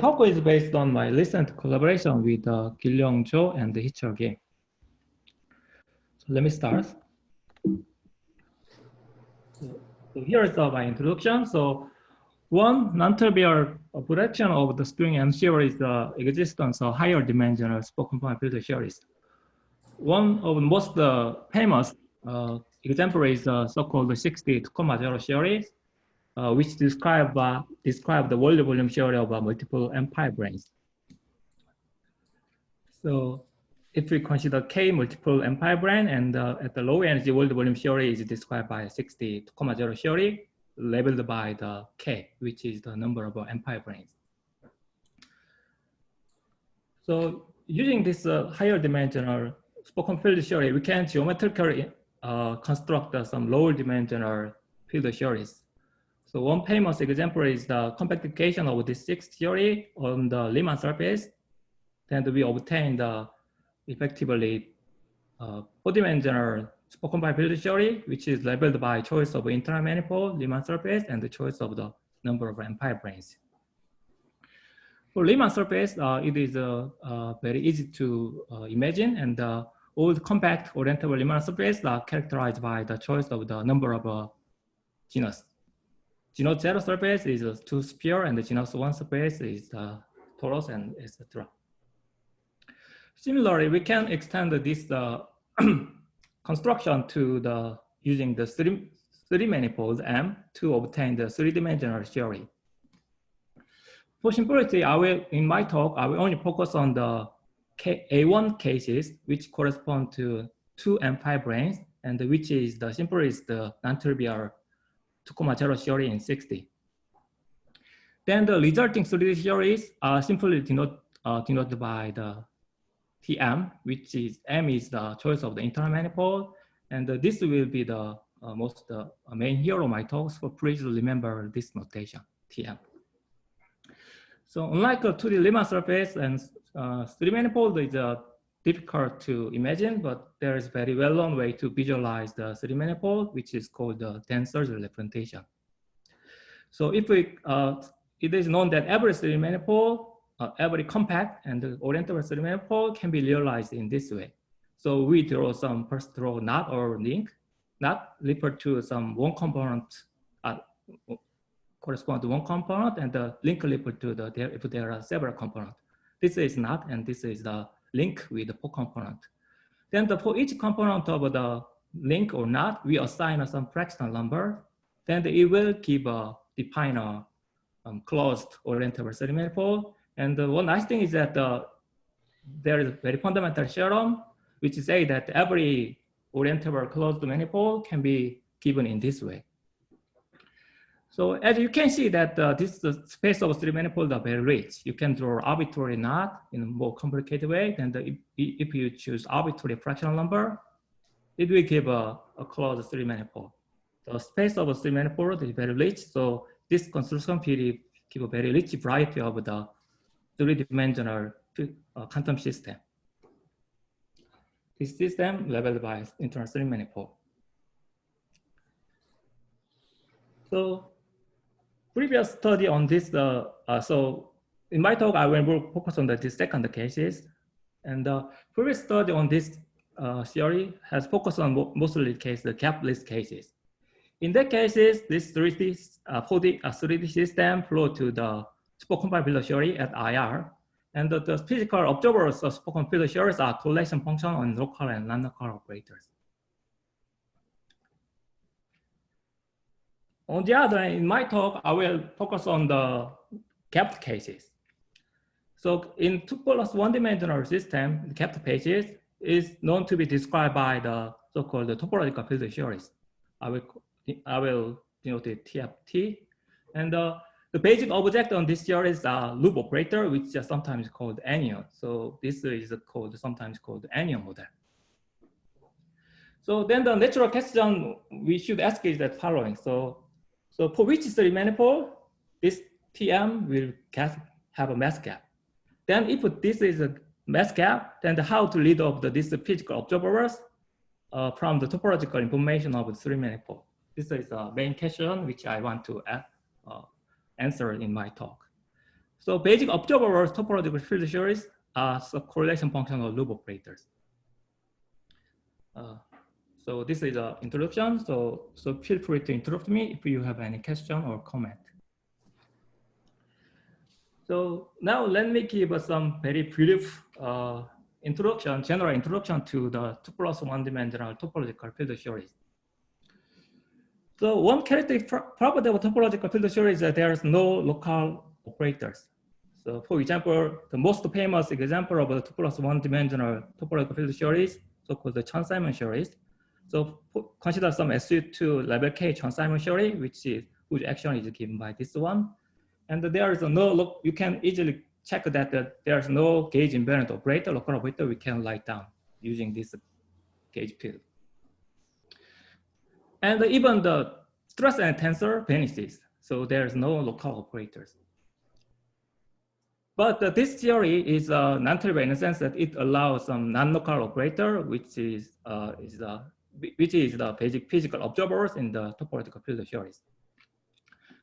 talk is based on my recent collaboration with Gil-Young Jo and Hichul Kim. So let me start. So here is my introduction. So one non-trivial projection of the string M-theory is the existence of higher dimensional spokon-point field theories. One of the most famous example is the so-called 60,0 theory, which describe the world volume theory of multiple M-pi branes. So if we consider K multiple M-pi brane, and at the low energy world volume theory is described by 60,0 theory, labeled by the K, which is the number of M-pi branes. So using this higher dimensional spoken field theory, we can geometrically construct some lower dimensional field theories. So one famous example is the compactification of this sixth theory on the Riemann surface. Then we obtain the effectively four-dimensional spoken-point field theory, which is labeled by choice of internal manifold, Riemann surface, and the choice of the number of M-pi branes. For Riemann surface, it is very easy to imagine, and all the compact orientable Riemann surface are characterized by the choice of the number of genus. Genus 0 surface is a 2 sphere, and the genus 1 surface is torus, and etc. Similarly, we can extend this construction to using the three manifold M to obtain the three-dimensional theory. For simplicity, in my talk, I will only focus on the A1 cases, which correspond to 2 M-pi branes, and which is the simplest non-trivial 2,0 theory in 60. Then the resulting 3D theories are simply denoted by the Tm, which is M is the choice of the internal manifold, and this will be the main hero of my talks. So please remember this notation, Tm. So unlike a 2D Riemann surface and 3 manifold is difficult to imagine, but there is very well-known way to visualize the 3 manifold, which is called the tensor representation. So if we, it is known that every 3 manifold, every compact and the orientable 3 manifold can be realized in this way. So we draw some first draw knot or link, knot refer to some one component, correspond to one component, and the link refer to if there are several components. This is knot, and this is the link with the 4 component. Then for each component of the link or knot, we assign some fractional number. Then it will define a closed orientable 3 manifold. And one nice thing is that there is a very fundamental theorem, which say that every orientable closed manifold can be given in this way. So as you can see that the space of 3 manifolds are very rich. You can draw arbitrary knot in a more complicated way. And if you choose arbitrary fractional number, it will give a closed 3 manifold. The space of a 3 manifold is very rich. So this construction will give a very rich variety of the 3-dimensional quantum system. This system labeled by internal 3 manifold. So previous study on this, so in my talk, I will focus on the second cases. And previous study on this theory has focused on mostly the gapless cases. In that cases, this 3D system flow to the spoken-point field theory at IR. And the physical observers of spoken field theories are correlation function on local and non-local operators. On the other hand, in my talk, I will focus on the gapped cases. So in 2 plus 1-dimensional system, the gapped cases is known to be described by the so-called topological field theories. I will denote it TFT. And the basic object on this theory is a loop operator, which is sometimes called anion. So this is sometimes called anion model. So then the natural question we should ask is that following. So for which 3 manifold, this Tm will have a mass gap. Then if this is a mass gap, then how to read off these physical observers from the topological information of the 3 manifold. This is the main question which I want to answer in my talk. So basic observable topological field theories are correlation function of loop operators. So this is an introduction. So feel free to interrupt me if you have any question or comment. So now let me give some very brief introduction, general introduction to the 2+ one-dimensional topological field theories. So one characteristic property of topological field theory is that there is no local operators. So for example, the most famous example of the 2+ one-dimensional topological field theories, so-called the Chern-Simons theories. So consider some SU2 level K Chern-Simons theory, whose action is given by this one. And there is no, you can easily check that there is no gauge invariant operator, local operator we can write down using this gauge field. And even the stress and tensor vanishes. So there's no local operators. But this theory is non-trivial in the sense that it allows some non-local operator, which is the basic physical observers in the topological field theories.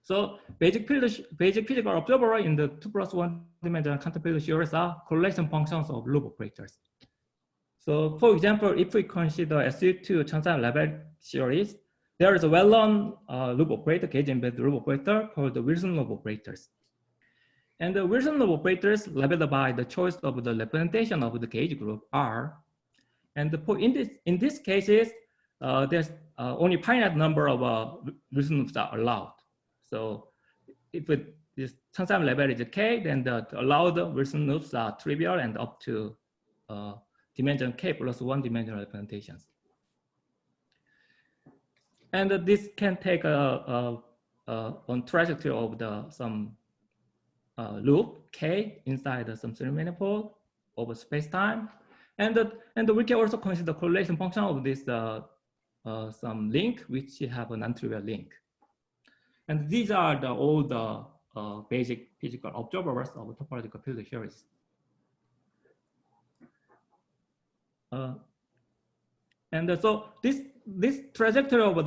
So basic physical observer in the 2+ one-dimensional quantum field theories are correlation functions of loop operators. So for example, if we consider SU2 Chern-Simons level series, there is a well-known loop operator, gauge-embedded loop operator called the Wilson loop operators. And the Wilson loop operators labeled by the choice of the representation of the gauge group R. And in these cases, there's only finite number of Wilson loops are allowed. So if this Chern-Simons level is K, then the allowed Wilson loops are trivial and up to dimension K plus 1 dimensional representations. And this can take on trajectory of some loop K inside some three manifold over space-time. And we can also consider correlation function of this some link, which have a non-trivial link. And these are all the basic physical observers of topological field theories. And so this trajectory of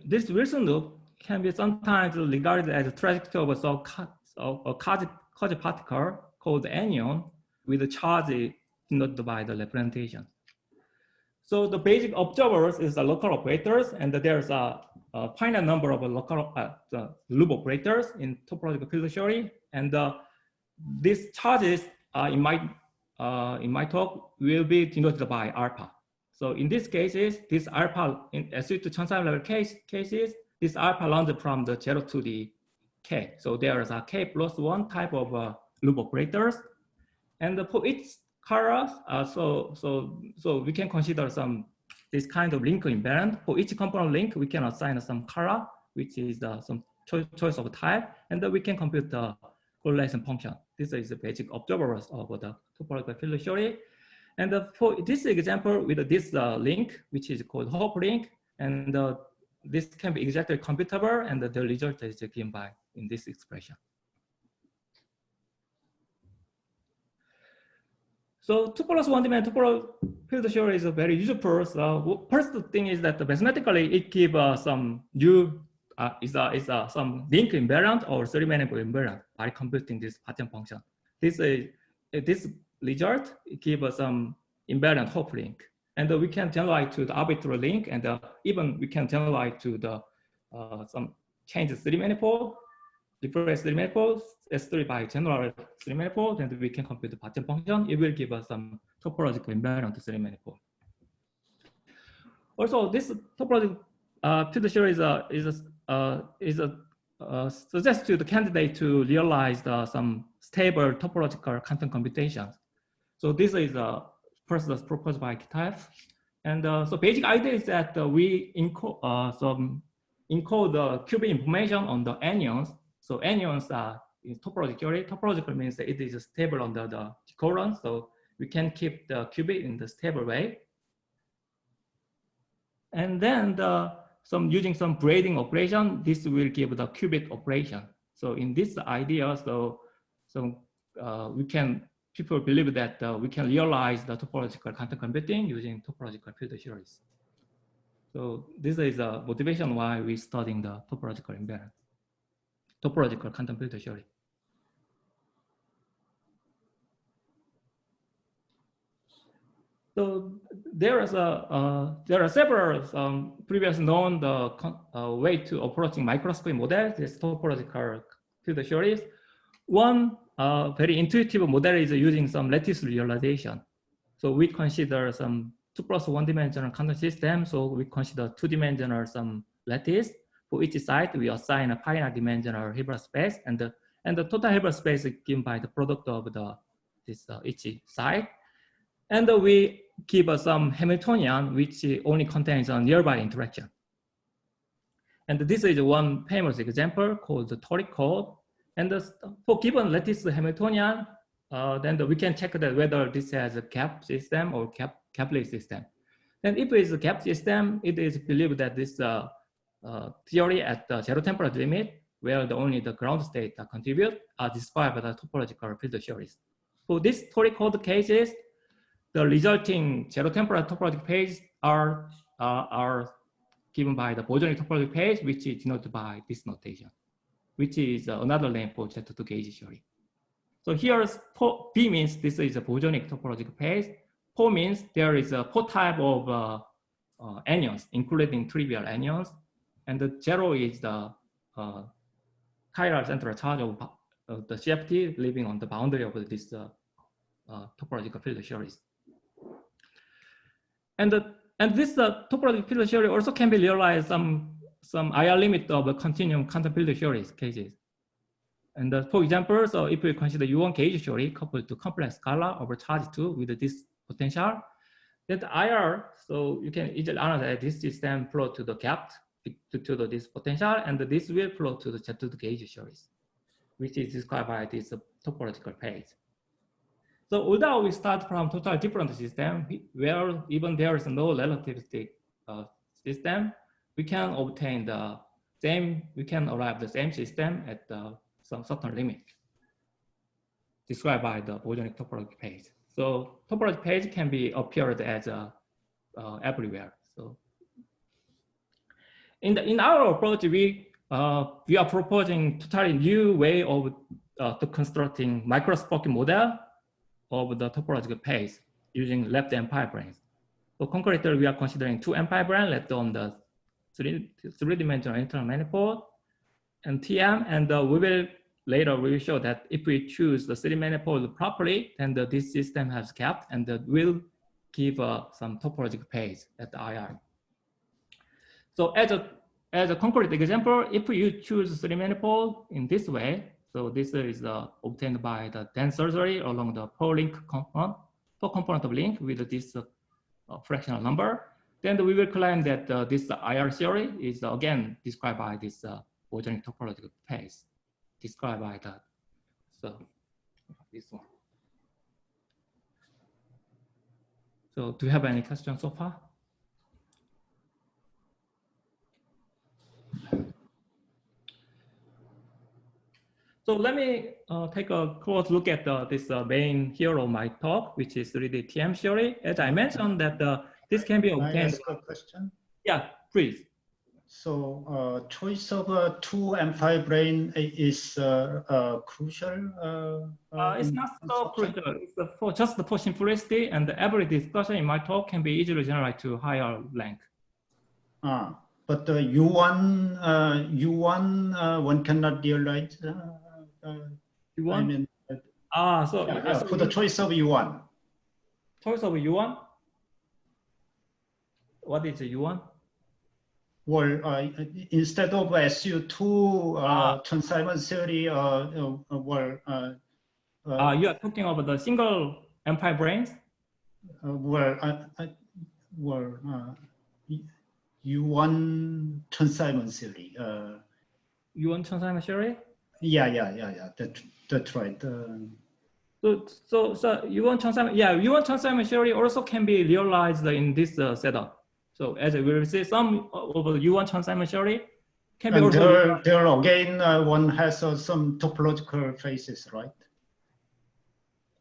this Wilson loop can be sometimes regarded as a trajectory of a quasi-particle called anion with a charge denoted by the representation. So the basic observers is the local operators, and there's a finite number of local loop operators in topological field theory, and these charges in my talk will be denoted by alpha. So in these cases, this alpha in SU2 Chern-Simons level cases, this alpha runs from the 0 to the K. So there is a K plus 1 type of loop operators, and for each color, so we can consider this kind of link invariant. For each component link, we can assign some color, which is some choice of type, and then we can compute the correlation function. This is the basic observers of the topological field theory. And for this example with this link, which is called Hopf link, and this can be exactly computable, and the result is given by in this expression. So 2+ one-dimensional topological field theory is very useful. So first thing is that mathematically it gives some new some link invariant or three-manifold invariant by computing this pattern function. This result gives some invariant Hopf link, and we can generalize to the arbitrary link, and even we can generalize to the some change three manifold, replace three manifold S3 by general three manifold, and we can compute the pattern function. It will give us some topological invariant three manifold. Also, this topological field theory suggests to the candidate to realize some stable topological quantum computations. So this is first proposed by Kitaev. And so basic idea is that we encode the qubit information on the anions. So anions are in topological theory. Topological means that it is stable under the decoherence. So we can keep the qubit in the stable way. And then using some braiding operation, this will give the qubit operation. So in this idea, people believe that we can realize the topological quantum computing using topological field theories. So this is a motivation why we're studying the topological invariance, topological quantum field theory. So there are several previous known way to approaching microscopic models, this topological field theories. One very intuitive model is using some lattice realization. So we consider some 2+1 dimensional quantum system. So we consider 2-dimensional some lattice. For each side, we assign a finite dimensional Hilbert space, and the total Hilbert space is given by the product of each side. And we give some Hamiltonian, which only contains a nearby interaction. And this is one famous example called the toric code. And for given lattice Hamiltonian, then we can check that whether this has a gap system or gapless system. Then if it's a gap system, it is believed that this theory at the zero temperature limit, where only the ground state contribute, are described by the topological field theories. For this toric code cases, the resulting zero temperature topological phase are given by the bosonic topological phase, which is denoted by this notation, which is another name for Z2 gauge theory. So here, B means this is a bosonic topological phase. 4 means there is a 4 type of anyons, including trivial anyons, and the 0 is the chiral central charge of the CFT living on the boundary of this topological field theories. And this topological field theory also can be realized some IR limit of the continuum quantum field theories cases. And for example, so if we consider U1 gauge theory coupled to complex scalar over charge 2 with this potential, then the IR, so you can easily analyze this system flow to the gap to this potential, and this will flow to the Z2 gauge theories, which is described by this topological phase. So although we start from totally different system, where even there is no relativistic system, we can obtain the same, we can arrive the same system at some certain limit described by the bosonic topological phase. So topological phase can be appeared as everywhere. So in our approach, we are proposing totally new way of to constructing microscopic model of the topological phase using left empire branes. So concretely, we are considering 2 empire branes left on the three-dimensional internal manifold and TM, and later we will show that if we choose the 3 manifold properly, then this system has gap and will give some topological phase at the IR. So as a concrete example, if you choose 3 manifold in this way, so this is obtained by the dense surgery along the 4 component of link with this fractional number, then we will claim that this IR theory is again described by this bosonic topological phase, described by that. So this one. So do you have any questions so far? So let me take a close look at this main hero of my talk, which is 3D TM theory. As I mentioned that this can be obtained. Can I ask a question? Yeah, please. So choice of 2 empire brane is crucial? It's not so crucial. It's just for simplicity, and every discussion in my talk can be easily generalized to higher length. But U1 one cannot realize. U1? I mean, so for the choice of U1. Choice of U1? What is U1? Well, instead of SU2 Chern-Simons theory, you are talking about the single empire branes? U1 Chern-Simons theory. U1 Chern-Simons theory? Yeah. That's right. So U1 Chern-Simons, U1 Chern-Simons theory also can be realized in this setup. So as we will see, some of the U1 Chern-Simons theory can be also. There again, one has some topological phases, right?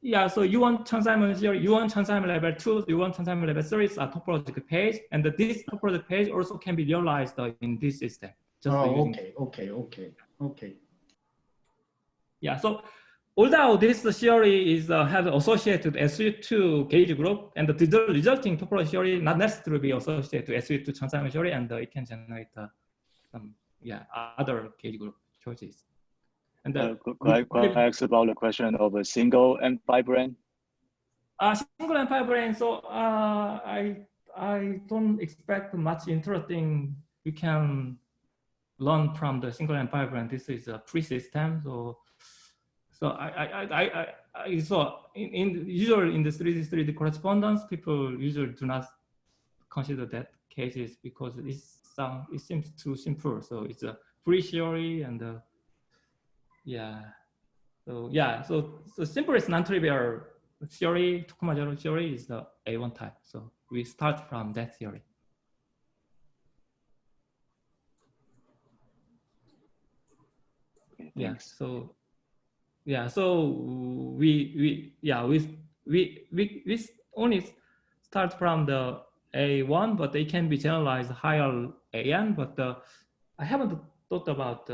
Yeah, so U1 Chern-Simons theory, U1 Chern-Simons level 2, U1 Chern-Simons level 3 are topological phase, and this topological phase also can be realized in this system. Okay. Yeah, so although this theory is has associated SU2 gauge group, and the resulting topological theory not necessarily be associated to SU2 Chang-Simon theory, and it can generate some other gauge group choices. And could I ask about the question of a single M5 brane? Single M5 brane. So I don't expect much interesting we can learn from the single M5 brane. This is a pre-system, so usually in the 3D correspondence, people usually do not consider that cases because it seems too simple. So it's a free theory and so simplest non-trivial theory, Tokumaru theory is the A1 type. So we start from that theory. So we only start from the A1, but they can be generalized higher AN. But I haven't thought about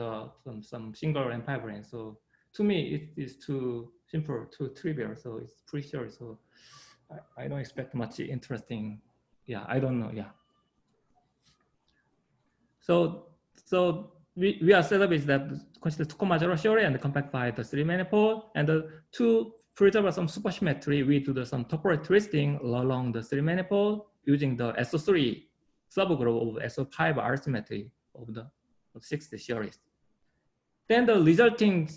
some single M5 brane. So to me, it is too simple, too trivial. So it's pretty sure. So I don't expect much interesting. I don't know. So we are set up is that consider Tokumaru theory and compact by the 3 manifold, and to preserve some supersymmetry, we do some topological twisting along the 3 manifold using the SO3 subgroup of SO5 R symmetry of the 6D series. Then the resulting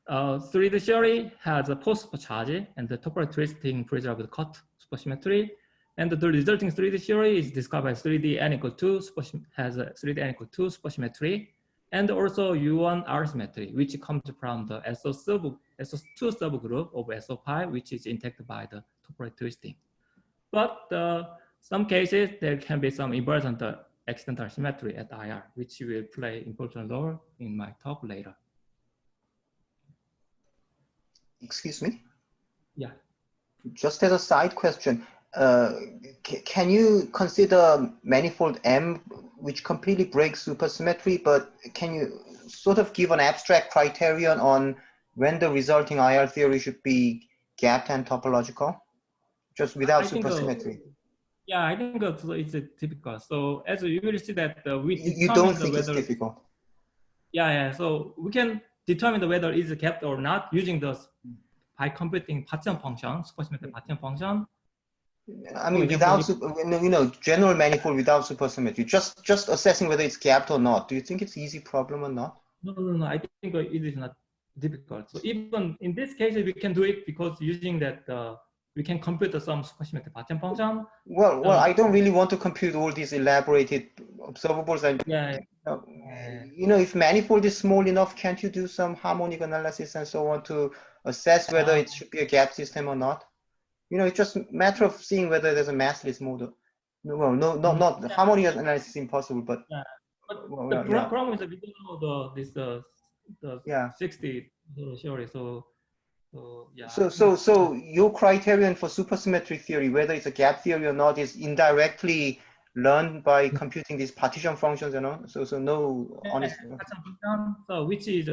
3D theory has a post supercharge, and the topological twisting preserves the cut supersymmetry. And the resulting 3D theory is discovered 3D n equal 2 has a 3D n equal 2 supersymmetry, and also U1 R symmetry, which comes from the SO2 subgroup of SO5, which is intact by the topological twisting. But some cases there can be some inversion accidental symmetry at IR, which will play important role in my talk later. Excuse me? Yeah. Just as a side question, can you consider manifold M which completely breaks supersymmetry, but can you sort of give an abstract criterion on when the resulting IR theory should be gapped and topological, just without supersymmetry? I think it's typical. So as you will see that you don't think it's difficult? So we can determine whether it's gapped or not using by computing partition function, supersymmetric partition function. I mean, without general manifold without supersymmetry, just assessing whether it's gapped or not. Do you think it's an easy problem or not? No. I think it is not difficult. So even in this case, we can do it because using that we can compute some supersymmetric partition function. Well, I don't really want to compute all these elaborated observables. And if manifold is small enough, can't you do some harmonic analysis and so on to assess whether it should be a gap system or not? It's just a matter of seeing whether there's a massless model. Not harmonic analysis is impossible, but the problem is that we don't know the 60 theory. So your criterion for supersymmetry theory, whether it's a gap theory or not, is indirectly learned by computing these partition functions and all. So no honest. So which is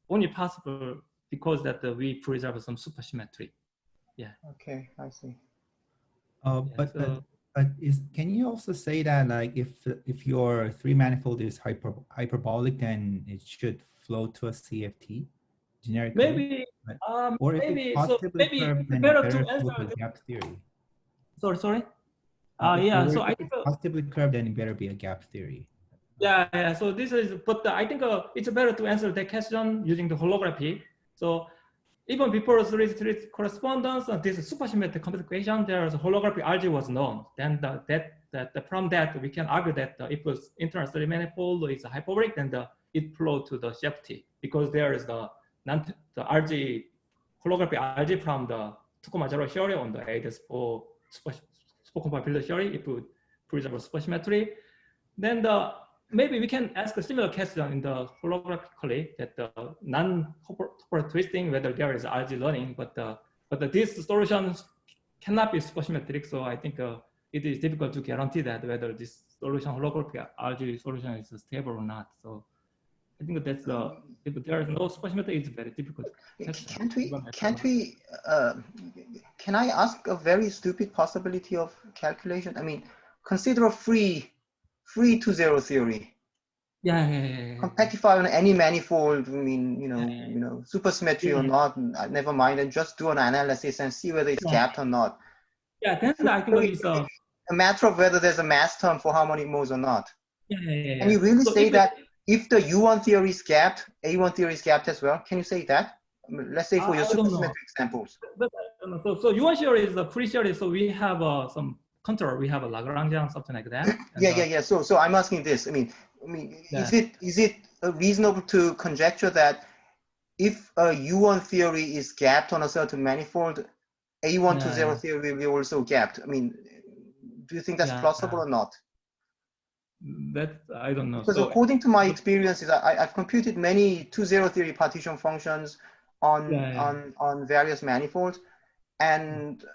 only possible because that we preserve some supersymmetry. Okay, I see. Can you also say that like if your 3 manifold is hyperbolic, then it should flow to a CFT generically? Maybe. Or if maybe. it's positively curved, then better it to better answer flow to gap theory. Sorry. So I think positively curved, then it better be a gap theory. So this is, but I think it's better to answer that question using the holography. So even before 3D correspondence, this supersymmetric computation, there's a holography RG was known. Then from that we can argue that if it's internal 3 manifold is hyperbolic, then it flow to the CFT because there is the RG holography RG from the Tokumaru theory on the ADS4 supercompound field theory. If we preserve supersymmetry, then maybe we can ask a similar question in the holographically that the non-topological twisting, whether there is RG learning, but these solutions cannot be supersymmetric. So I think it is difficult to guarantee that whether this solution holographic RG solution is stable or not. So I think that's the, if there is no supersymmetry, it's very difficult. Can I ask a very stupid possibility of calculation? I mean, consider a free 2-0 theory. Yeah. Compactify on any manifold. I mean, you know, supersymmetry or not, never mind, and just do an analysis and see whether it's gapped or not. Yeah, then I think it's a matter of whether there's a mass term for harmonic modes or not. Yeah. Can you really say that if the U1 theory is gapped, A1 theory is gapped as well? Can you say that? Let's say for your supersymmetric examples. So U1 theory is a free theory, so we have some contour, we have a Lagrangian, something like that. Yeah. So I'm asking this. I mean, is it reasonable to conjecture that if a U1 theory is gapped on a certain manifold, A1 to 0 theory will be also gapped? I mean, do you think that's plausible or not? That I don't know. Because according to my experiences, I've computed many 2-0 theory partition functions on various manifolds, and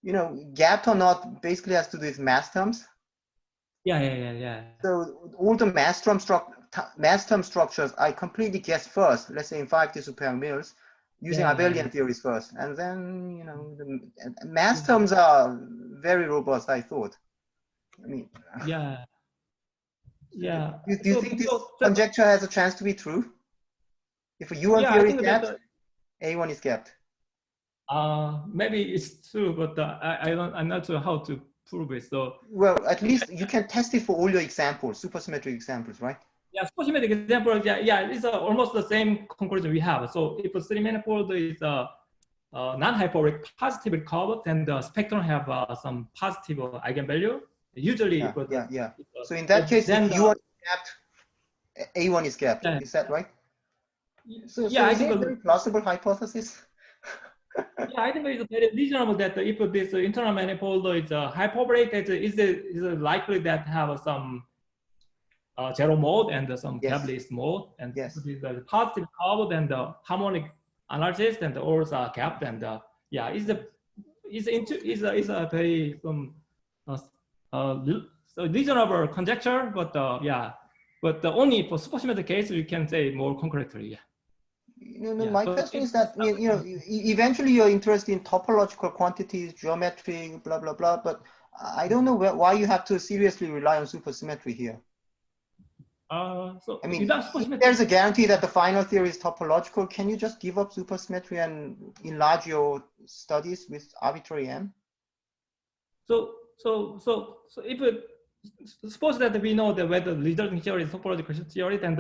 you know, gapped or not basically has to do with mass terms. Yeah. So all the mass term structures I completely guess first, let's say in 5T super mills, using abelian theories first, and then, you know, the mass terms are very robust, I thought. I mean, do you think this conjecture has a chance to be true? If a U1 theory is gapped, A1 is gapped. Maybe it's true, but I'm not sure how to prove it. So well, at least you can test it for all your examples, supersymmetric examples, right? Yeah, supersymmetric example. Yeah, it's almost the same conclusion we have. So if a three manifold is non-hyperbolic positive curve, then the spectrum have some positive eigenvalue. Usually, so in that case, if U1 is gapped, A1 is gapped. Is that right? So I think a very plausible hypothesis. Yeah, I think it's very reasonable that if this internal manifold is hyperbolic, is likely that have some zero mode and some Gablis mode, and if it is a positive curve, then the harmonic analysis and also are gapped, and is a very so reasonable conjecture, but but only for supersymmetric case we can say more concretely. My question is that eventually you're interested in topological quantities, geometry, blah blah blah. But I don't know why you have to seriously rely on supersymmetry here. So I mean, if there's a guarantee that the final theory is topological, can you just give up supersymmetry and enlarge your studies with arbitrary M? So if suppose that we know that whether the resulting theory is topological theory, then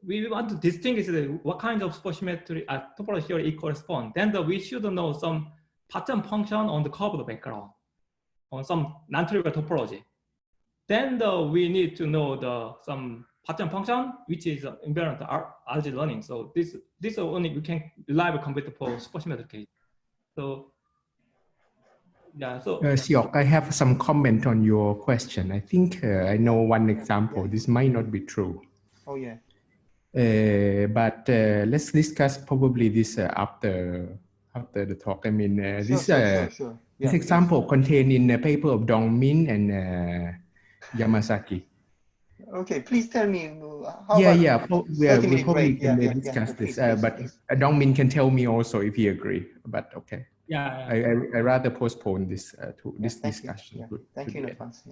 we want to distinguish what kind of supersymmetry topological theory it corresponds. Then we should know some pattern function on the curved background on some non-trivial topology. Then we need to know some pattern function which is invariant to RG learning. So this only we can reliably compute for supersymmetric case. So. Yeah, so Siok, I have some comment on your question. I think I know one example. This might not be true. Oh yeah. But let's discuss probably this after the talk. I mean, this example contained in a paper of Dongmin and Yamasaki. Okay, please tell me. We probably can discuss this. But Dongmin can tell me also if he agree. But okay. Yeah. I rather postpone this to this discussion. Thank you in advance.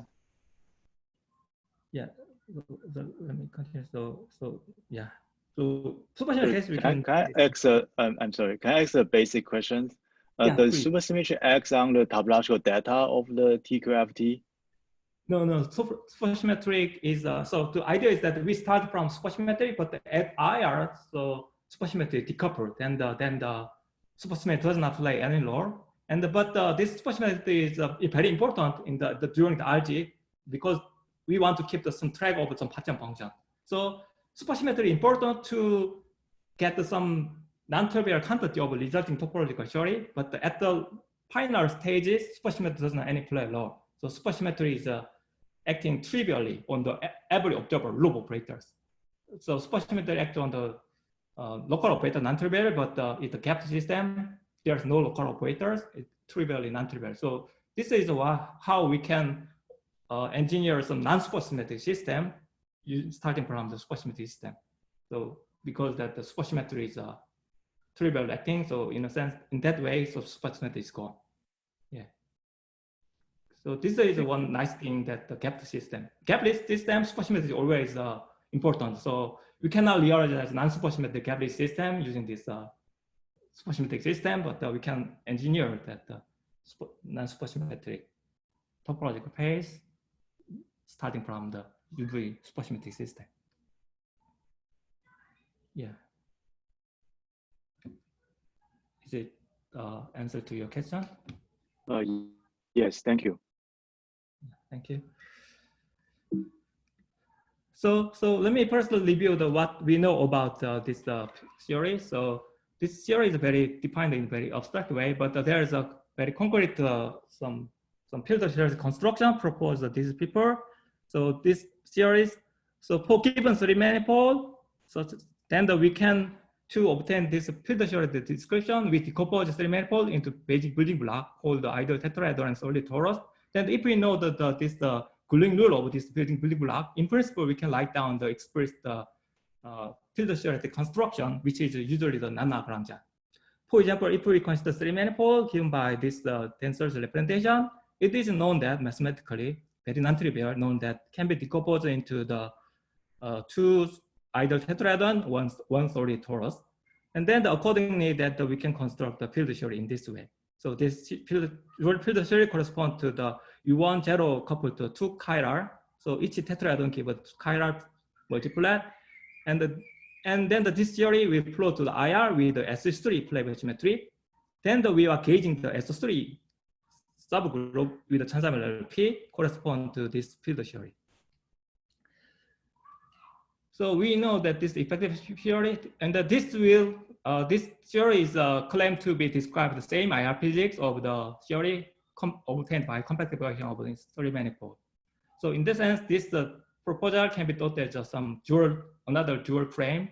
Yeah. Let me continue. So supersymmetry case we can. I'm sorry. Can I ask a basic question? Does supersymmetry act on the topological data of the TQFT? No. Supersymmetric is so the idea is that we start from supersymmetry, but at IR, so supersymmetry decoupled, then the supersymmetry does not play any role. But this supersymmetry is very important in during the RG because we want to keep some track of some pattern function. So supersymmetry is important to get some non-trivial quantity of resulting topological theory, but at the final stages, supersymmetry does not any play role. So supersymmetry is acting trivially on the every observer loop operators. So supersymmetry acts on the local operator non-trivial, but it's a gapped system. There's no local operators. It's trivially non-trivial. So this is how we can engineer some non-supersymmetric system starting from the supersymmetry system. So because that the supersymmetry is a trivial acting, so in a sense, in that way, so supersymmetry is gone. Yeah. So this is one nice thing that the gapless system, supersymmetry is always important. So we cannot realize non-supersymmetric gapless system using this supersymmetric system, but we can engineer that non-supersymmetric topological phase starting from the UV supersymmetric system. Yeah. Is it answer to your question? Yes, thank you. Thank you. So let me first review what we know about this theory. So this theory is very defined in a very abstract way, but there is a very concrete some field series construction proposed by these people. So this series, so for given three manifold, so then we can to obtain this field series description, we decompose three manifold into basic building block called the ideal tetrahedron and solid torus. Then if we know that this Goulding rule of this building block, in principle, we can write down the expressed field theoretic construction, which is usually the non-Lagrangian. For example, if we consider three manifold given by this tensor's representation, it is known that mathematically, very non-trivial, known that can be decomposed into the two ideal tetrahedron, one solid torus. And then accordingly that we can construct the field theory in this way. So this field theory corresponds to the U1 zero coupled to two chiral. So each tetrahedron gives a chiral multiplet. And then this theory will flow to the IR with the S3 flavor geometry. Then we are gauging the S3 subgroup with the transdimensional P correspond to this field theory. So we know that this effective theory, and this theory is claimed to be described the same IR physics of the theory obtained by compactification of this three manifold. So in this sense, this proposal can be thought as another dual frame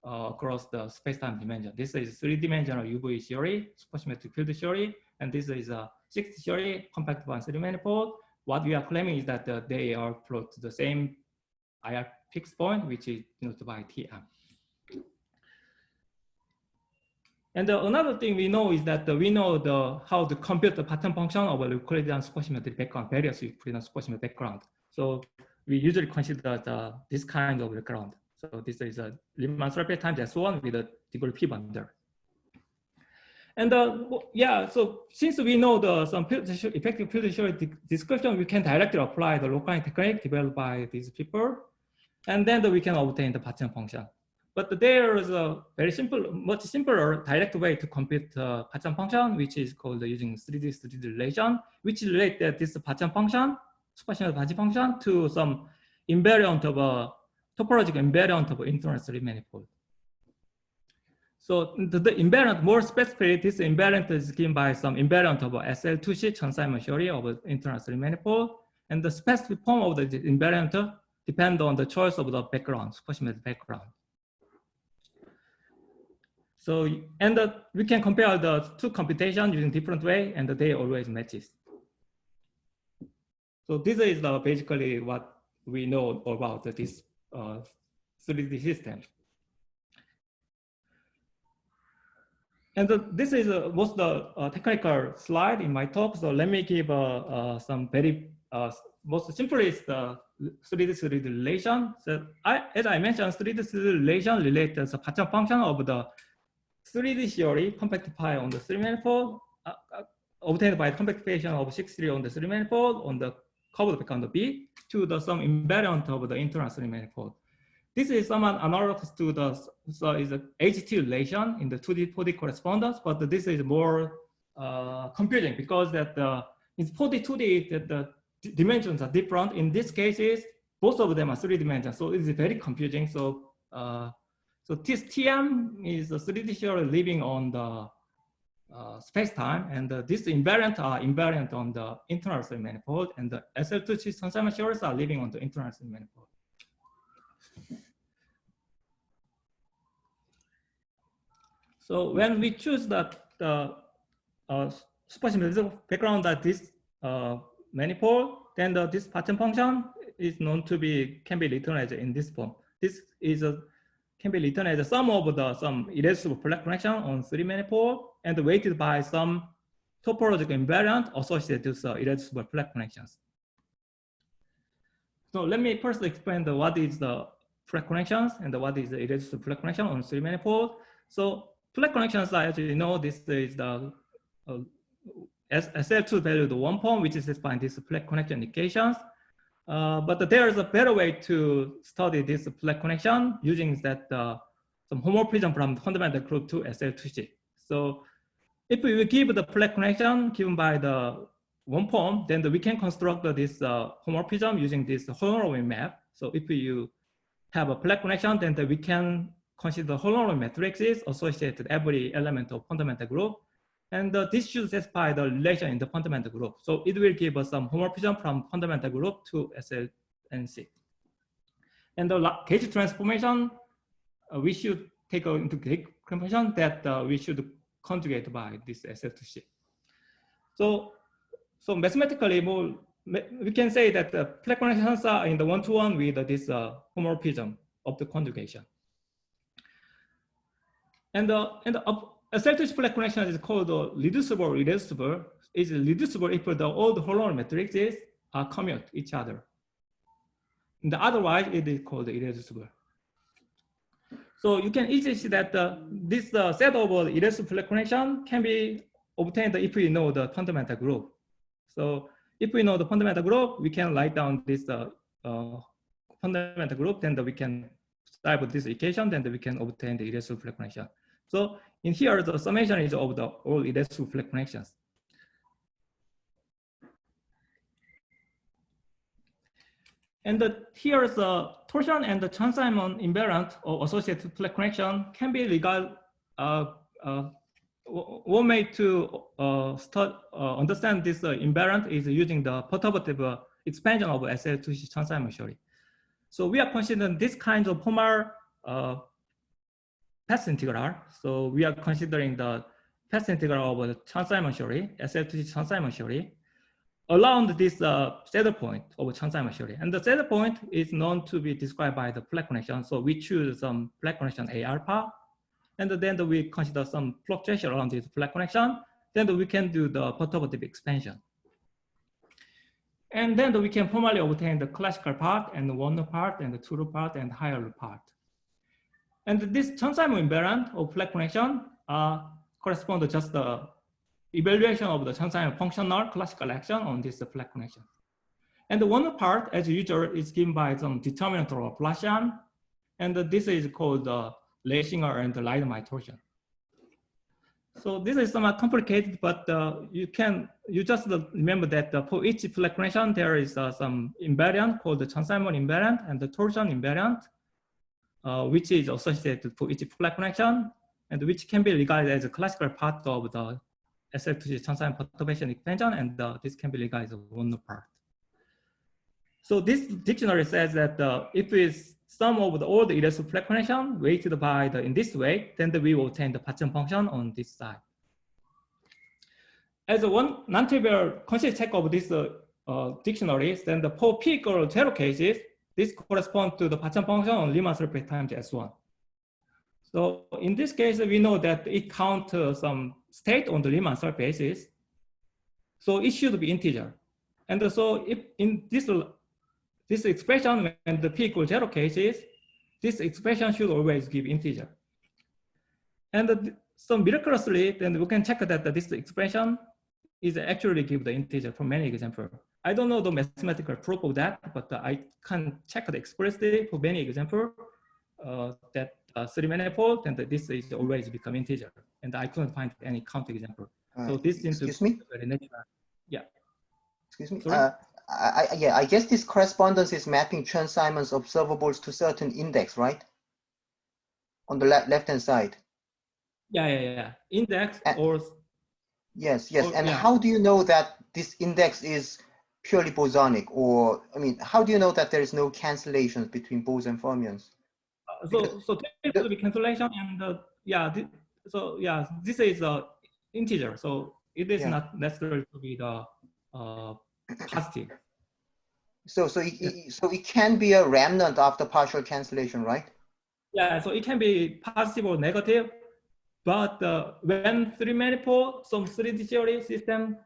across the space-time dimension. This is three-dimensional UV theory, supersymmetric field theory, and this is a sixth theory, compactified three manifold. What we are claiming is that they are flow to the same IR fixed point, which is denoted by TM. And another thing we know is that we know how to compute the pattern function of a Euclidean supersymmetric background, various Euclidean supersymmetric background. So we usually consider this kind of background. So this is a Riemann surface times S1 with a degree P bundle. And yeah, so since we know some effective field theory description, we can directly apply the localizing technique developed by these people. And then we can obtain the pattern function. But there is a very simple, much simpler direct way to compute the pattern function, which is called using 3D relation, which relates this pattern function, supersymmetric pattern function, to some invariant of a topological invariant of internal three manifold. So the invariant, more specifically, this invariant is given by some invariant of a SL2C Chern-Simons theory of internal three manifold, and the specific form of the invariant depends on the choice of the background, supersymmetric background. So, and we can compare the two computations using different way, and they always matches. So this is basically what we know about this 3D system. And this is most technical slide in my talk. So let me give some very most simplest 3D relation. So as I mentioned, 3D relation relates the pattern function of the 3D theory compactified on the three manifold, obtained by compactification of 6-3 on the three manifold on the covered background B to some invariant of the internal three manifold. This is somewhat analogous to is a HT relation in the 2D 4D correspondence, but this is more confusing because that in 4D 2D that the dimensions are different. In this case, both of them are 3 dimensions, so it's very confusing. So so this TM is a 3D theory living on the space-time, and this invariant are invariant on the internal three manifold, and the SL2C Chern-Simons theories are living on the internal three manifold. So when we choose the supersymmetric background that this manifold, then this pattern function is known to be, can be written as in this form. This is can be written as a sum of the some irreducible Fleck connection on 3 manifold and weighted by some topological invariant associated with irreducible Fleck connections. So let me first explain what is the Fleck connections and what is the irreducible Fleck connection on 3 manifold. So Fleck connections are, as you know, this is the SL2 value the 1 form, which is defined this Fleck connection indications. But there is a better way to study this Fleck connection using that some homomorphism from the fundamental group to SL2C. So if we give the Fleck connection given by the 1 form, then we can construct this homomorphism using this holonomic map. So if you have a Fleck connection, then we can consider holonomic matrices associated with every element of fundamental group. And this should satisfy the relation in the fundamental group. So it will give us some homomorphism from fundamental group to SL and C. And the gauge transformation, we should take into consideration that we should conjugate by this SL2C. So mathematically, we can say that the Fleck connections are in the one-to-one with this homomorphism of the conjugation. And SL2C Fleck connection is called reducible or irreducible. It's reducible if all the holonomic matrices are commute each other. And otherwise, it is called irreducible. So you can easily see that this set of irreducible Fleck connection can be obtained if we know the fundamental group. So if we know the fundamental group, we can write down this fundamental group, then we can solve this equation, then we can obtain the irreducible Fleck connection. So in here, the summation is of the all irreducible Fleck connections. And here is the torsion and the Chern-Simons invariant or associated Fleck connection can be regarded one way to understand this invariant is using the perturbative expansion of SL2C Chern-Simons theory. So we are considering this kind of formal path integral. So we are considering the path integral of the Chern-Simons theory, SL2C Chern-Simons theory, around this saddle point of Chern-Simons theory. And the saddle point is known to be described by the Fleck connection. So we choose some Fleck connection A alpha, and then we consider some fluctuation around this Fleck connection. Then we can do the perturbative expansion. And then we can formally obtain the classical part and the one-loop part and the two-loop part and higher loop part. And this Chern-Simons invariant of Fleck connection correspond to just the evaluation of the Chern-Simons functional classical action on this Fleck connection. And the one part, as usual, is given by some determinant of Laplacian. And this is called the Leisinger and the Leidemeier torsion. So this is somewhat complicated, but you just remember that for each Fleck connection, there is some invariant called the Chern-Simons invariant and the torsion invariant, which is associated for each Fleck connection, and which can be regarded as a classical part of the SL2C Chern-Simons perturbation expansion, and this can be regarded as a one-loop part. So this dictionary says that if it's sum of all the irreducible Fleck connection weighted by in this way, then we will obtain the partition function on this side. As a one non-trivial consider check of this dictionaries, then the for p equal 0 cases, this corresponds to the partition function on Riemann surface times S1. So in this case, we know that it counts some state on the Riemann surfaces. So it should be integer. And so if in this expression, when the p equals 0 cases, this expression should always give integer. And so miraculously, then we can check that this expression is actually give the integer from many examples. I don't know the mathematical proof of that, but I can check the explicitly for many examples that 3 manifold, and this is always become integer. And I couldn't find any counterexample. So this seems to be very natural. Yeah. Excuse me. I guess this correspondence is mapping Chern-Simons observables to certain index, right? On the left-hand side. Yeah. Index or... Yes. And how do you know that this index is purely bosonic? Or, I mean, how do you know that there is no cancellations between Bose fermions? So there will be cancellation, and this is integer. So it is not necessary to be the positive. So it can be a remnant after partial cancellation, right? Yeah, so it can be positive or negative, but when three manifold, some 3D theory system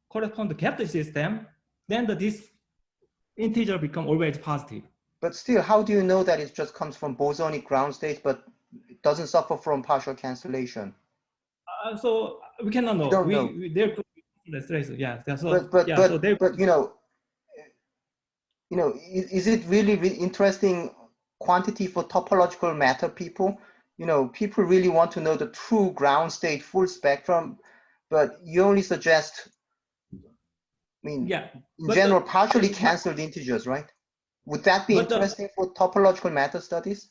correspond to kept system, then this integer become always positive. But still, how do you know that it just comes from bosonic ground state, but it doesn't suffer from partial cancellation? So we cannot know. We don't know. There could be the stress. Yeah. So, but you know, is it really interesting quantity for topological matter people? You know, people really want to know the true ground state full spectrum, but you only suggest, I mean, in general, partially cancelled integers, right? Would that be interesting for topological matter studies?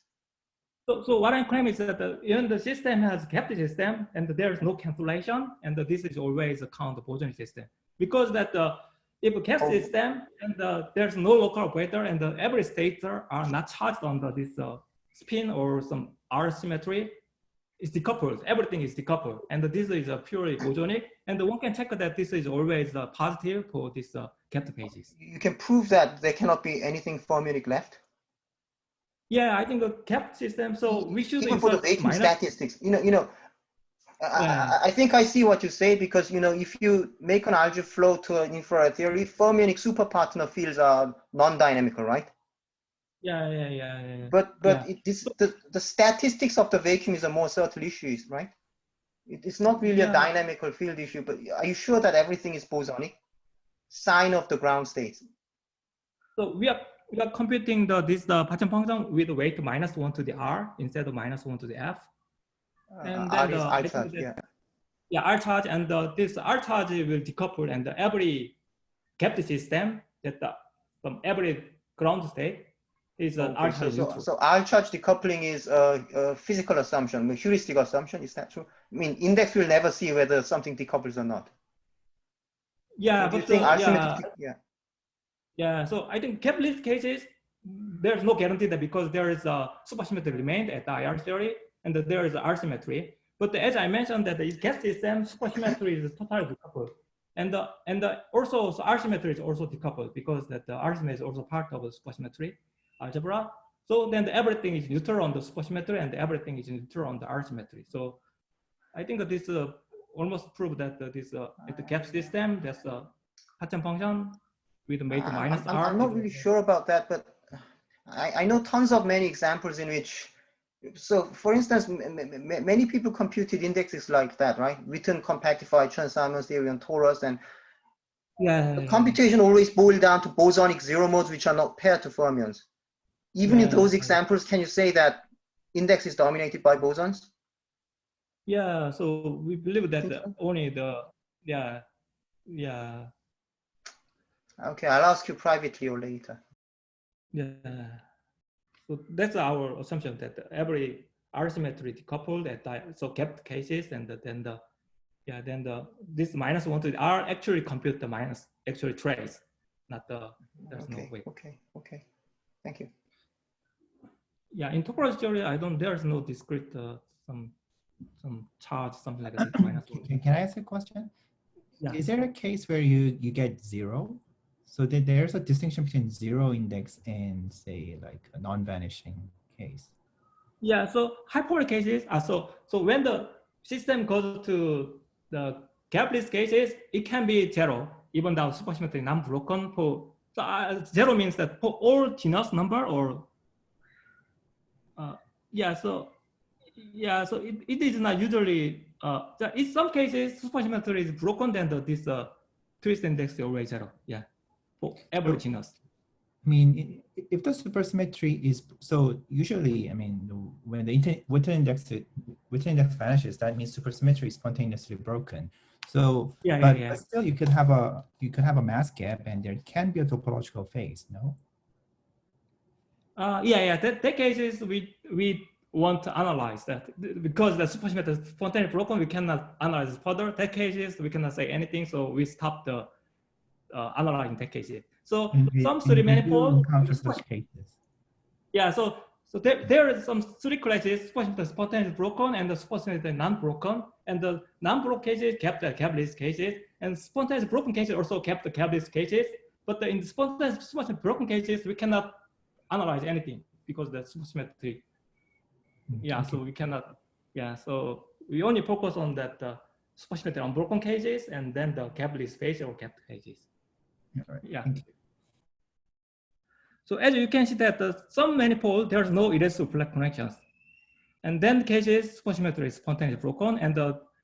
So what I'm claiming is that even the system has kept system and there is no cancellation, and this is always a count bosonic system, because that if a kept system and there's no local operator and every states are not charged on this spin or some R symmetry, it's decoupled. Everything is decoupled, and this is purely bosonic. And one can check that this is always positive for this kept cases. You can prove that there cannot be anything fermionic left. Yeah, I think a kept system. So we should even for the vacuum statistics. I think I see what you say, because if you make an algebra flow to an infrared theory, fermionic superpartner fields are non-dynamical, right? Yeah. But the statistics of the vacuum is a more subtle issue, right? It's not really a dynamical field issue. But are you sure that everything is bosonic? Sign of the ground states. So we are computing the Partition function with weight -1 to the R instead of -1 to the F. And then R charge, R charge, and this R charge will decouple, and every kept system that from every ground state is an R charge neutral. So R charge decoupling is a physical assumption, a heuristic assumption. Is that true? I mean, index will never see whether something decouples or not. Yeah, so but yeah, so I think kept cases, there's no guarantee that, because there is a supersymmetry remained at the IR theory, and there is R symmetry. But as I mentioned, that the kept system supersymmetry is totally decoupled, and also so R symmetry is also decoupled, because that the R symmetry is also part of the supersymmetry algebra. So then everything is neutral on the supersymmetry, and everything is neutral on the R symmetry. So I think that this almost proved that this at the kept system, there's a Partition function with weight -R. I'm not really sure about that, but I know tons of many examples in which, so for instance, many people computed indexes like that, right? Witten compactified Chern-Simons theory on torus, and the computation always boiled down to bosonic zero modes, which are not paired to fermions. Even in those examples, can you say that index is dominated by bosons? Yeah, so we believe that only the, Okay, I'll ask you privately or later. Yeah, so that's our assumption, that every R symmetry decoupled at so kept cases, and then this -1 to the R actually compute the minus actually trace, not the there's no way. Okay, thank you. Yeah, in topological theory, there's no discrete some charge, something like that. Can I ask a question? Yeah. Is there a case where you get 0? So there's a distinction between 0 index and, say, like a non-vanishing case. Yeah, so hyperbolic cases are so when the system goes to the gapless cases, it can be 0, even though supersymmetry non-broken. So 0 means that for all genus number, or so it is not usually. In some cases, supersymmetry is broken, then this twist index is always 0. Yeah. For every genus. I mean, if the supersymmetry is, so usually, I mean, when the Witten index vanishes, that means supersymmetry is spontaneously broken. So, but still, you could have a mass gap, and there can be a topological phase. No. That cases we want to analyze that, because the supersymmetry is spontaneously broken. We cannot analyze it further. That cases we cannot say anything, so we stop the analyzing that cases. So some 3 manifold encounter such cases. Yeah, so there are some 3 classes: supersymmetry spontaneously broken, and the supersymmetry non-broken, and the non-broken cases kept the gapless cases, and spontaneously broken cases also kept the gapless cases. but in the spontaneous supersymmetry broken cases, we cannot analyze anything because the supersymmetry. Yeah, okay. So we cannot. Yeah, so we only focus on that supersymmetry on broken cases and then the gapless phase or gapped cases. Right. Yeah. So as you can see that some manifold there's no irreducible flat connections, and then the cases supersymmetry is spontaneously broken, and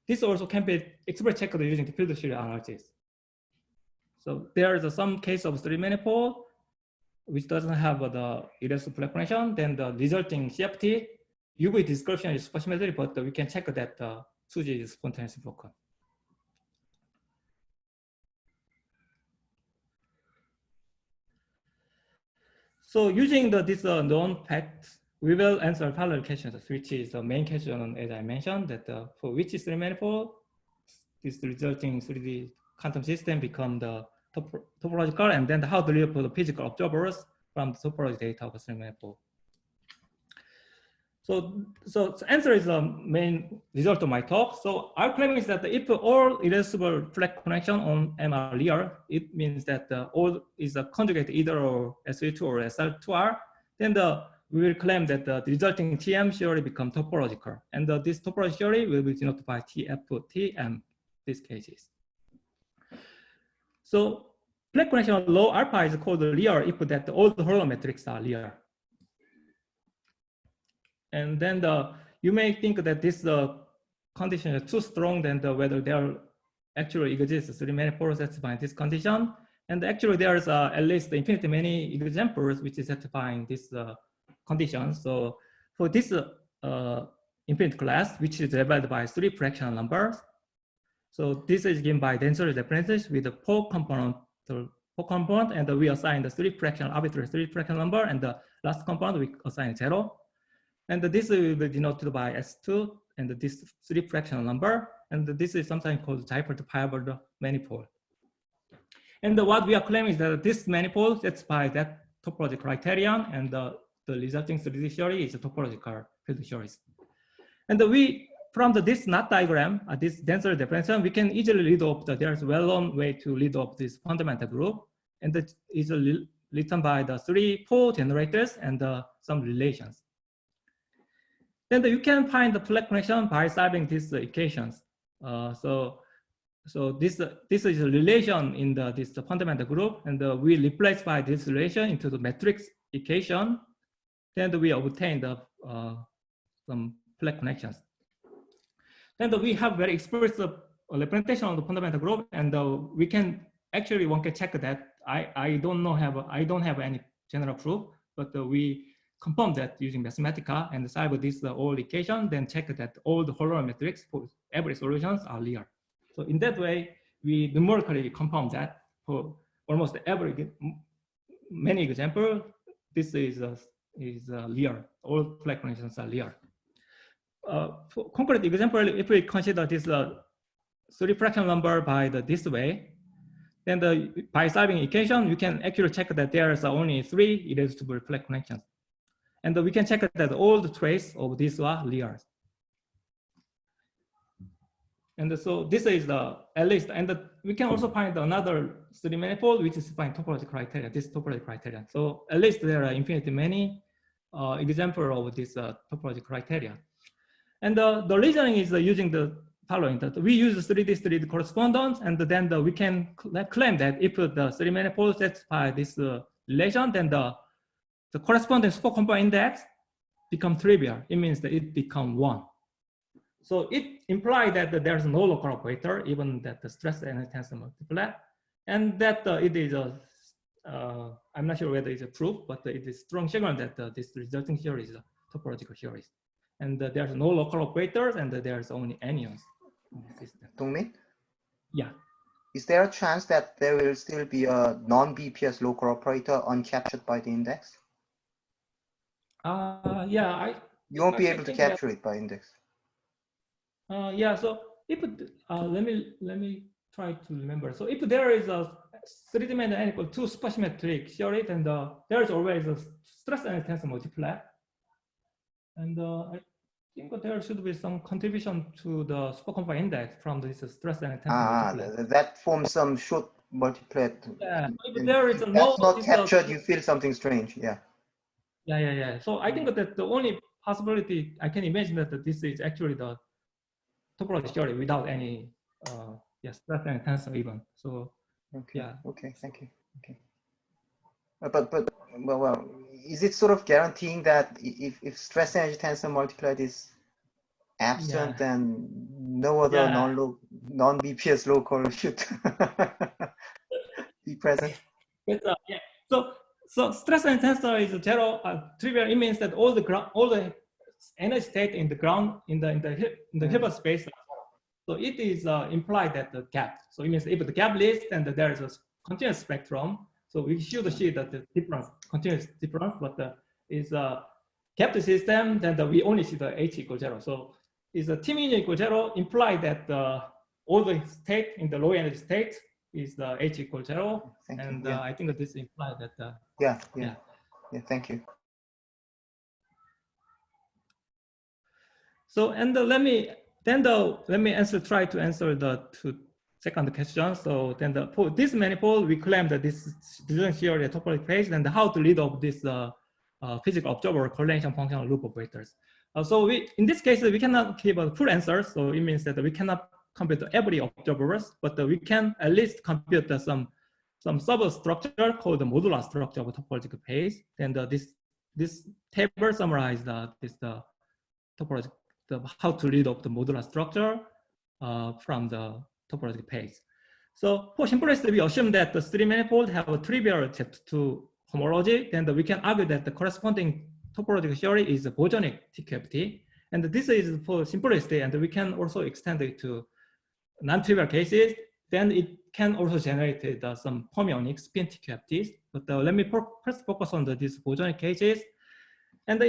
this also can be express checked using the field theory analysis. So there is some case of 3 manifold which doesn't have the irreducible flat connection. Then the resulting CFT UV description is supersymmetry, but we can check that SUJI is spontaneously broken. So using this known facts, we will answer parallel questions, which is the main question, as I mentioned, that for which 3 manifold, this resulting 3D quantum system become the topological, and then how to live for the physical observers from the topology data of a 3 manifold. So the answer is the main result of my talk. So our claim is that if all irreducible flat connection on M are real, it means that all is a conjugate either or SU2 or SL2R, then we will claim that the resulting TM theory become topological. And this topology theory will be denoted by TFTM, these cases. So flat connection on low alpha is called real if that all the holometrics are real. And then you may think that this condition is too strong than whether there actually exists 3 manifolds satisfying this condition. And actually there's at least infinitely many examples which is satisfying this condition. So for this infinite class, which is divided by 3 fractional numbers. So this is given by density differences with the 4 component, and we assign the 3 fractional, arbitrary 3 fractional number, and the last component we assign 0. And this will be denoted by S2 and this 3 fractional number. And this is sometimes called Dipole manifold. And what we are claiming is that this manifold satisfies that topological criterion, and the resulting 3D theory is a topological field theories. And from this knot diagram, this density differential, we can easily read off there's a well-known way to read off this fundamental group. And that is written by the 4 generators and some relations. Then you can find the flat connection by solving these equations. So this is a relation in this fundamental group, and we replace by this relation into the matrix equation. Then we obtain some flat connections. Then we have very explicit representation of the fundamental group, and we can actually one can check that. I don't have any general proof, but we confirm that using Mathematica and solve this all equation, then check that all the holometrics for every solutions are real. So in that way, we numerically confirm that for almost many examples, this is real. All flat connections are real. For concrete example, if we consider this 3 fractional number by this way, then by solving equation, you can actually check that there is only 3 irreducible flat connections. And we can check that all the traces of these are real. And so this is at least, and we can also find another 3 manifold, which is find topology criteria, this topology criteria. So at least there are infinitely many examples of this topology criteria. And the reasoning is using the following, that we use 3D correspondence, and then we can claim that if the 3 manifolds satisfy this relation, then the corresponding supercomponent index become trivial. It means that it become 1. So it implies that there's no local operator, even that the stress and tensor multiply, and that it is I'm not sure whether it's a proof, but it is strong signal that this resulting theory is a topological theory. And there's no local operators, and there's only anyons in the system. Dongmin? Yeah. Is there a chance that there will still be a non-BPS local operator uncaptured by the index? Yeah, you won't be able to capture it by index. Yeah, so if let me try to remember. So if there is a 3-dimensional n equal to supersymmetric theory, then there is always a stress and tensor multiply, and I think there should be some contribution to the supercomponent index from this stress and tensor multiply. That forms some short multiplet. Yeah, if there is if no, that's not captured, you feel something strange. Yeah. Yeah. So I think that the only possibility I can imagine that this is actually the topological theory without any stress and tensor even. So okay. Yeah. Okay. Thank you. Okay. But well, is it sort of guaranteeing that if stress energy tensor multiplet is absent, then no other non-BPS local should be present? But, so stress and tensor is zero trivial. It means that all the energy state in the ground in the Hilbert space. So it is implied that the gap. So it means if the gap leads, then there is a continuous spectrum. So we should see that the difference, continuous difference, but is a gapped system, then we only see the H equals 0. So is a T min equals 0 imply that all the state in the low energy state is the H equals 0. And I think that this implies that. Yeah. Thank you. So and let me try to answer the second question. So then for this manifold, we claim that this diffusion theory topological phase, and how to read of this physical observer correlation function loop operators. So in this case, we cannot give a full answer. So it means that we cannot compute every observers, but we can at least compute some substructure called the modular structure of a topological phase. And this table summarizes the topological how to read of the modular structure from the topological phase. So for simplicity, we assume that the three manifold have a trivial Z2 homology, then we can argue that the corresponding topological theory is a bosonic TQFT. And this is for simplicity, and we can also extend it to non-trivial cases. Then it can also generate some fermionic spin TQFTs. But let me first focus on these bosonic cases. And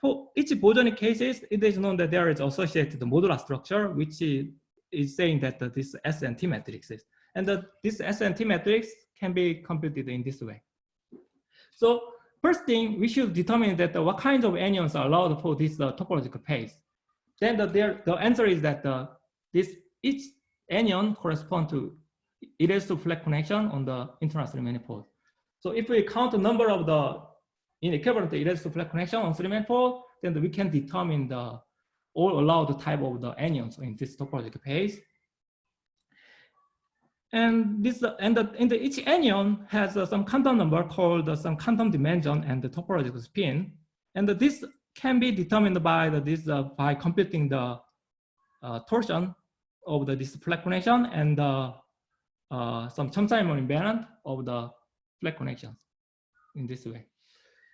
for each bosonic cases, it is known that there is associated modular structure, which is saying that this S and T matrices. And this S and T matrix can be computed in this way. So first thing, we should determine that what kinds of anyons are allowed for this topological phase. Then the answer is that each anyon corresponds to irreducible flat connection on the internal three manifold. So if we count the number of the inequivalent irreducible flat connection on three manifold, then we can determine the all allowed type of the anyons in this topological phase. And each anyon has some quantum number called some quantum dimension and the topological spin. And this can be determined by by computing the torsion of this flat connection and some Chern-Simons invariant of the flat connections in this way.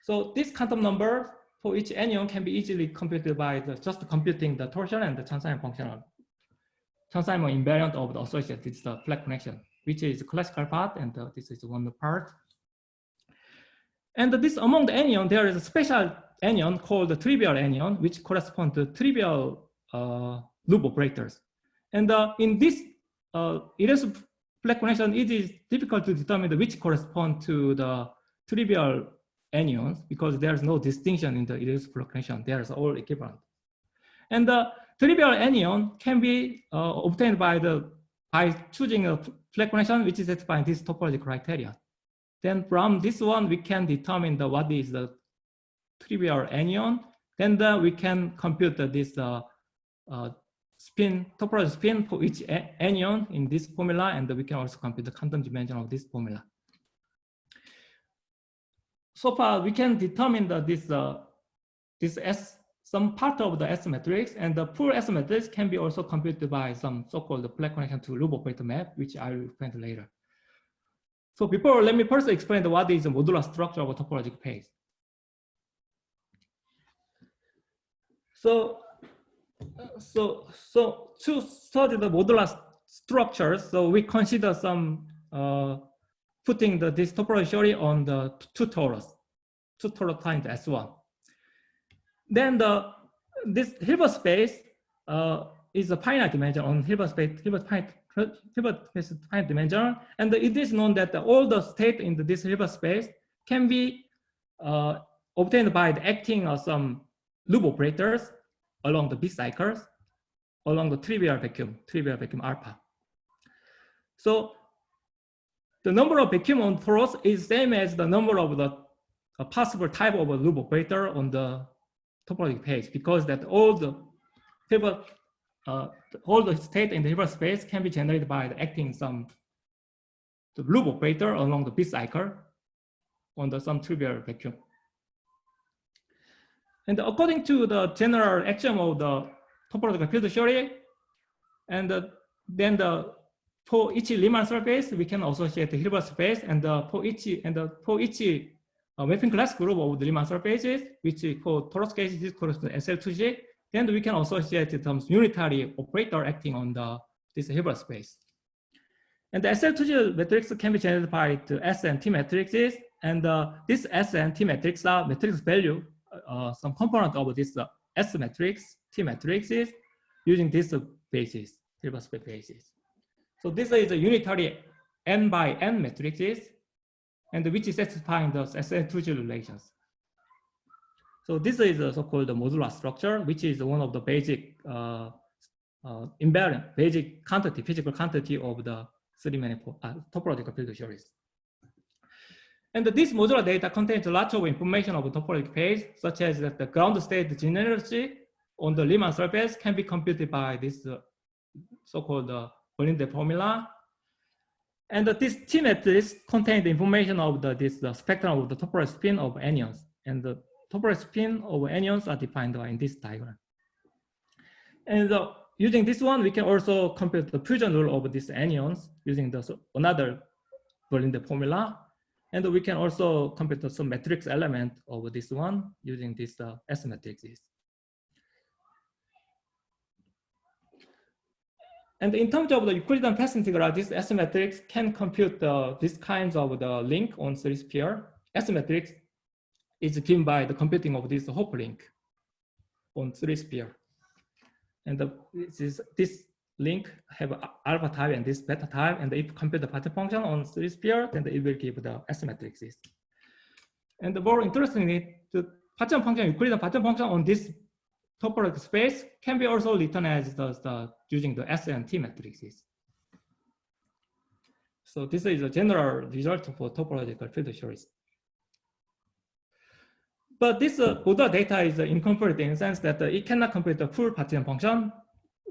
So this quantum number for each anyon can be easily computed by just computing the torsion and the Chern-Simons functional. Chern-Simons invariant of the associated flat connection, which is the classical part, and this is one part. And this among the anyon, there is a special anyon called the trivial anyon, which corresponds to trivial loop operators. And in this irreducible flat connection, it is difficult to determine which correspond to the trivial anyons because there's no distinction in the irreducible connection. They are all equivalent. And the trivial anyon can be obtained by choosing a flat connection which is satisfying this topology criteria. Then from this one, we can determine what is the trivial anyon. Then we can compute this topology spin for each anyon in this formula, and we can also compute the quantum dimension of this formula. So far, we can determine some part of the S matrix, and the full S matrix can be also computed by some so-called flat connection to loop operator map, which I will explain later. So let me first explain what is the modular structure of a topological phase. So to study the modular structures, so we consider some putting this topology theory on the two torus times S1. Then this Hilbert space is a finite dimension on Hilbert space finite dimension, and it is known that all the state in this Hilbert space can be obtained by acting on some loop operators along the bit cycles along the trivial vacuum alpha. So the number of vacuum on throws is same as the number of the possible type of a loop operator on the topological page, because that all the state in the Hilbert space can be generated by acting the loop operator along the bit cycle on some trivial vacuum. And according to the general axiom of the topological field theory, and then for each Riemann surface, we can associate the Hilbert space, and for each mapping class group of the Riemann surfaces, which for torus cases is correspond to SL2G, then we can associate some unitary operator acting on this Hilbert space. And the SL2G matrix can be generated by the S and T matrices, and this S and T matrix are matrix value, some component of this S matrix, T matrices, using this basis, Hilbert space basis. So this is a unitary n by n matrices, and which is satisfying the SL2G relations. So this is a so-called modular structure, which is one of the basic invariant, basic quantity, physical quantity of the three-manifold topological field theories. And this modular data contains a lot of information of the topological page, such as that the ground state generality on the Riemann surface can be computed by this so-called Berlin formula. And this T matrix contains the information of the spectrum of the topological spin of anyons. And the topological spin of anyons are defined in this diagram. And using this one, we can also compute the fusion rule of these anyons using another Berlin formula. And we can also compute some matrix element of this one using this S matrices. And in terms of the Euclidean path integral, this S matrix can compute these kinds of the link on 3-sphere. S matrix is given by the computing of this Hopf link on 3-sphere. And this link have alpha type and this beta type, and if you compute the partial function on 3-sphere, then it will give the S matrices. And more interestingly, the partial function, Euclidean partial function on this topological space can be also written as using the S and T matrices. So this is a general result for topological field theories. But this modular data is incomplete in the sense that it cannot compute the full partition function.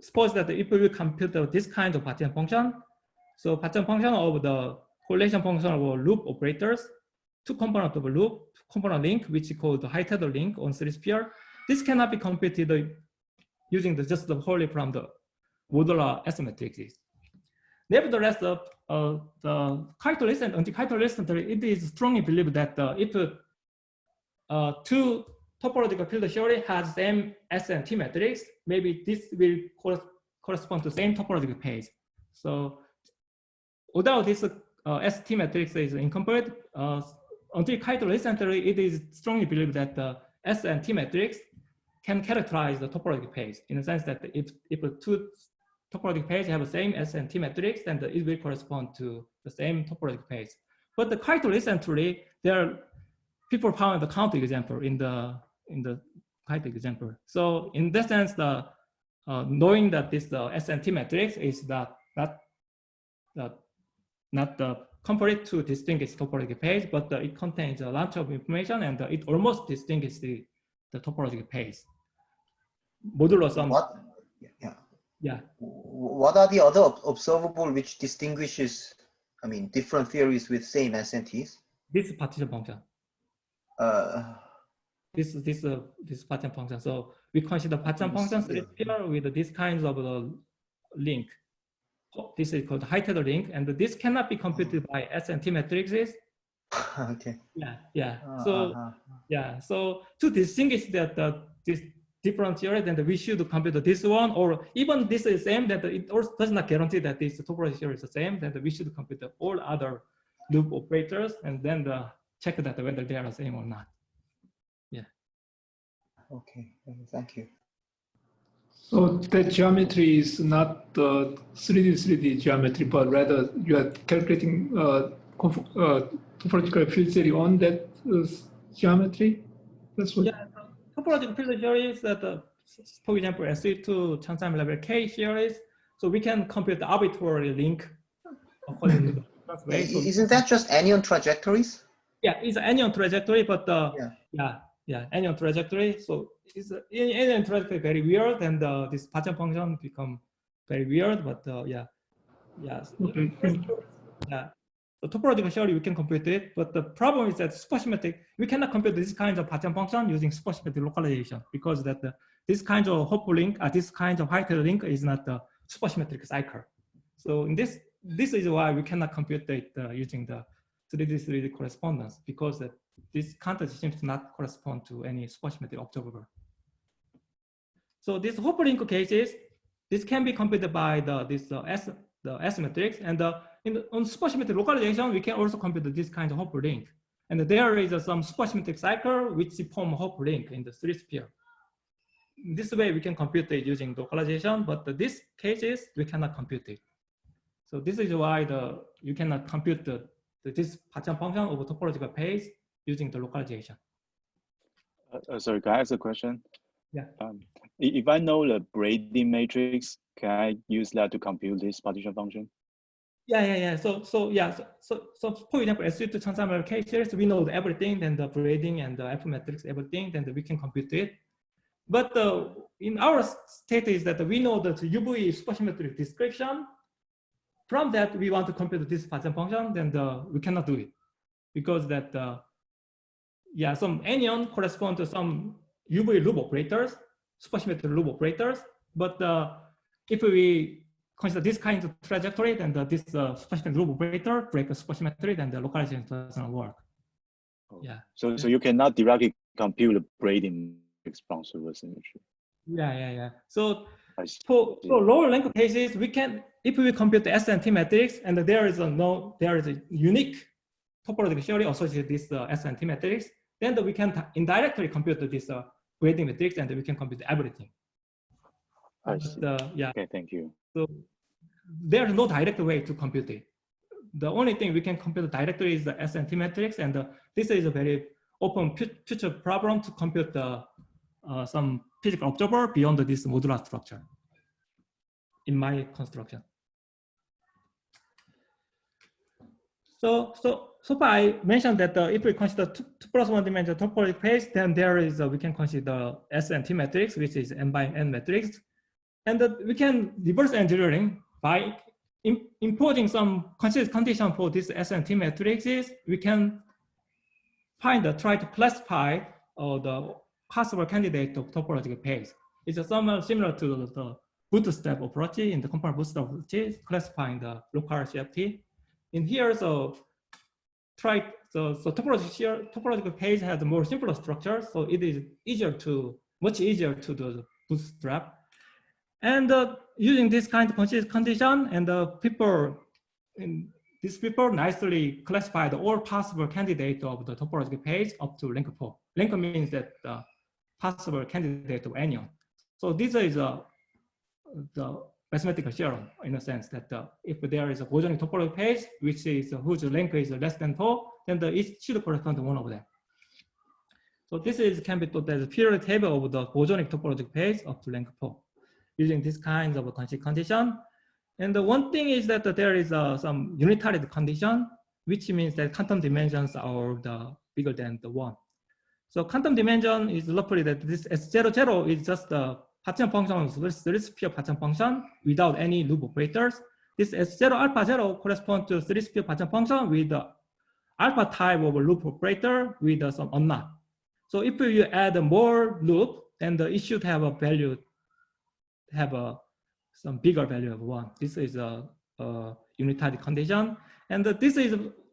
Suppose that if we compute this kind of partition function, so partition function of the correlation function of loop operators, two components of a loop, component link, which is called the high-tether link on 3-sphere. This cannot be computed using just wholly from the modular S matrices. Nevertheless, the Kite-List and anti-Kite-List, it is strongly believed that if two topological field theory has same S and T matrix, maybe this will correspond to same topological page. So although this S-T matrix is incomplete, until Kite-List, it is strongly believed that the S and T matrix can characterize the topological page in the sense that if two topological pages have the same S and T matrix, then it will correspond to the same topological page. But the quite recently, people found the counterexample in the Kite example. So in that sense, knowing that this S and T matrix is not complete to distinguish topological page, but it contains a lot of information and it almost distinguishes the topological page. Modular sum. Yeah. What are the other observable which distinguishes, I mean, different theories with same S and T's? This partition function. This partition function. So we consider partition functions here with these kinds of link. This is called high-tether link, and this cannot be computed by S and T matrices. Okay. Yeah. So to distinguish this different theory, then we should compute this one, or even this is the same, that it also does not guarantee that this topological theory is the same. That we should compute all other loop operators and then check that whether they are the same or not. Yeah. Okay. Thank you. So the geometry is not the 3D geometry, but rather you are calculating topological field theory on that geometry. That's what. Yeah, topological field theory is that, for example, SE2 Chang-Simon level K series. So we can compute the arbitrary link according to the way. So isn't that just anion trajectories? Yeah, it's an anion trajectory, but anion trajectory. So it's anion trajectory very weird, and this partial function become very weird. But yeah. Okay. Yeah. The topological theory we can compute it, but the problem is that supersymmetric we cannot compute this kind of partial function using supersymmetric localization because that this kind of Hopper link, this kind of White link is not the supersymmetric cycle. So in this is why we cannot compute it using the 3D correspondence because that this quantity seems to not correspond to any supersymmetric observable. So this Hopper link cases, this can be computed by the S matrix, and on supersymmetric localization, we can also compute this kind of Hopper link. And there is some supersymmetric cycle which form a Hopper link in the 3 sphere. This way we can compute it using localization, but these cases we cannot compute it. So this is why you cannot compute this partial function over topological space using the localization. Sorry, can I ask a question? Yeah. If I know the braiding matrix, can I use that to compute this partition function? Yeah. So for example, S2 transformer cases, we know everything, then the braiding and the F matrix, everything, then we can compute it. But in our state is that we know that UV supersymmetric description. From that, we want to compute this partition function, then we cannot do it because that some anion correspond to some UV loop operators, supersymmetric loop operators. But if we consider this kind of trajectory, then this supersymmetric loop operator break the supersymmetry, then the localization doesn't work. Yeah. So you cannot directly compute the braiding from supersymmetry. Yeah. So for lower length cases, we can, if we compute the S and T matrix, and there is a unique topological theory associated with this S and T matrix, then we can indirectly compute this braiding matrix, and we can compute everything. I see. Okay, thank you. So there's no direct way to compute it. The only thing we can compute directly is the S and T matrix, and this is a very open future problem to compute some physical observer beyond this modular structure in my construction. So far I mentioned that if we consider 2 plus 1 dimensional topological space, then there is we can consider S and T matrix, which is n by n matrix, and we can reverse engineering by imposing some condition for this S and T matrices. We can try to classify the possible candidate of topological space. It's somewhat similar to the bootstrap approach in the component bootstrap approach, classifying the local CFT. In here, topological space has a more simpler structure, so it is much easier to do the bootstrap. And using this kind of condition, and these people nicely classified all possible candidates of the topological space up to rank 4. Rank means that the possible candidate of anion. So this is the mathematical theorem in a sense that if there is a bosonic topological space whose rank is less than 4, then it should correspond to one of them. So this can be thought as a periodic table of the bosonic topological space up to rank 4, using this kind of a condition. And the one thing is that there is some unitary condition, which means that quantum dimensions are bigger than the 1. So quantum dimension is roughly that this S00 is just the partition function of 3 sphere partition function without any loop operators. This S0 alpha 0 corresponds to 3 sphere partition function with the alpha type of a loop operator with some unknown. So if you add more loop, then it should have a value, some bigger value of 1. This is a unitary condition, and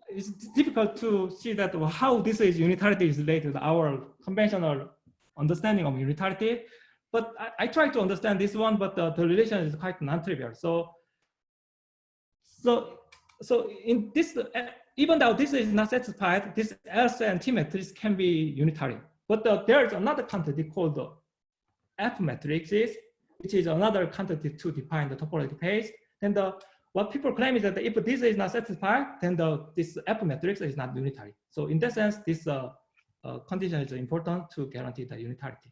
it's difficult to see that how this is unitarity is related to our conventional understanding of unitarity. But I try to understand this one, but the relation is quite non-trivial. So in this, even though this is not satisfied, this S and T matrix can be unitary. But there is another quantity called the F matrices, which is another quantity to define the topological space. And what people claim is that if this is not satisfied, then this F matrix is not unitary. So in that sense, this condition is important to guarantee the unitarity.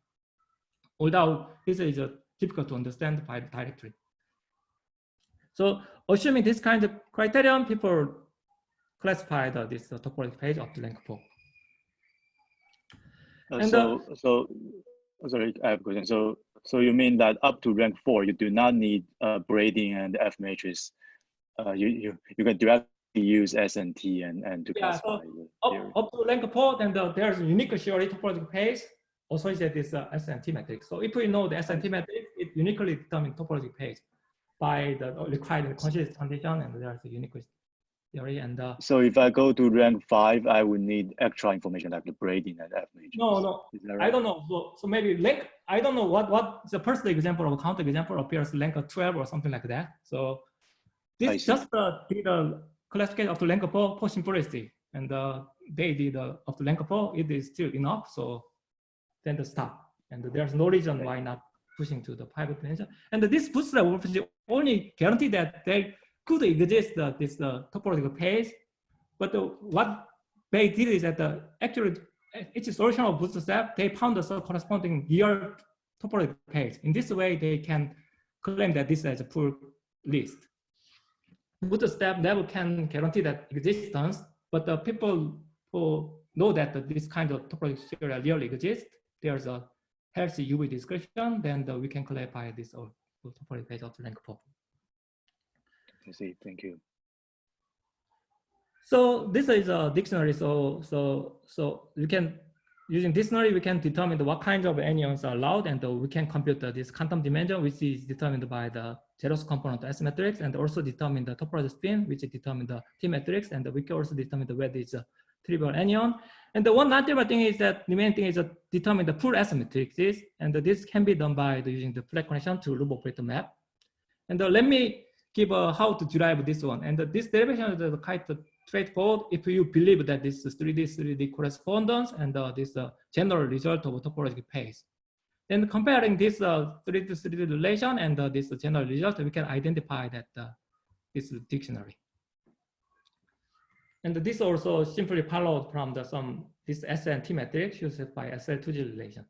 Although this is difficult to understand directly. So assuming this kind of criterion, people classify this topological page of the rank 4. Sorry, I have a question. So you mean that up to rank 4, you do not need braiding and F matrix. You can directly use S and T and to classify. So up to rank 4, then there's a unique theory topological page associated with S and T matrix. So if we know the S and T matrix, it uniquely determines topological page by the required conscious condition, and there's a unique theory. And so if I go to rank 5, I would need extra information like the braiding and F matrix. No, right? I don't know. So maybe rank, I don't know what the first example or counter example appears rank 12 or something like that. So this just did a classification of the rank 4 for simplicity, and they did of the rank 4, it is still enough. So then the stop, and there's no reason why not pushing to the 5 dimension. And this bootstrap only guarantee that they could exist this topological page, but what they did is that actually each solution of bootstrap, they found the corresponding real topological page. In this way, they can claim that this is a full list. Bootstrap never can guarantee that existence, but the people who know that this kind of topological theory really exists, there's a healthy UV description, then we can clarify this topological page of rank 4. I see, thank you. So this is a dictionary. So you can, using dictionary, we can determine what kinds of anyons are allowed, and we can compute this quantum dimension, which is determined by the zeros component S matrix, and also determine the topological spin, which is determined the T matrix, and we can also determine whether it's a trivial anyon. And the one non-trivial thing is that the main thing is determine the full S matrices, and this can be done by using the flat connection to loop operator map. And let me give how to derive this one. And this derivation is quite straightforward if you believe that this is 3D correspondence and this general result of a topological page. Then comparing this 3D relation and this general result, we can identify that this is dictionary. And this also simply followed from this S and T matrix used by SL2G relation.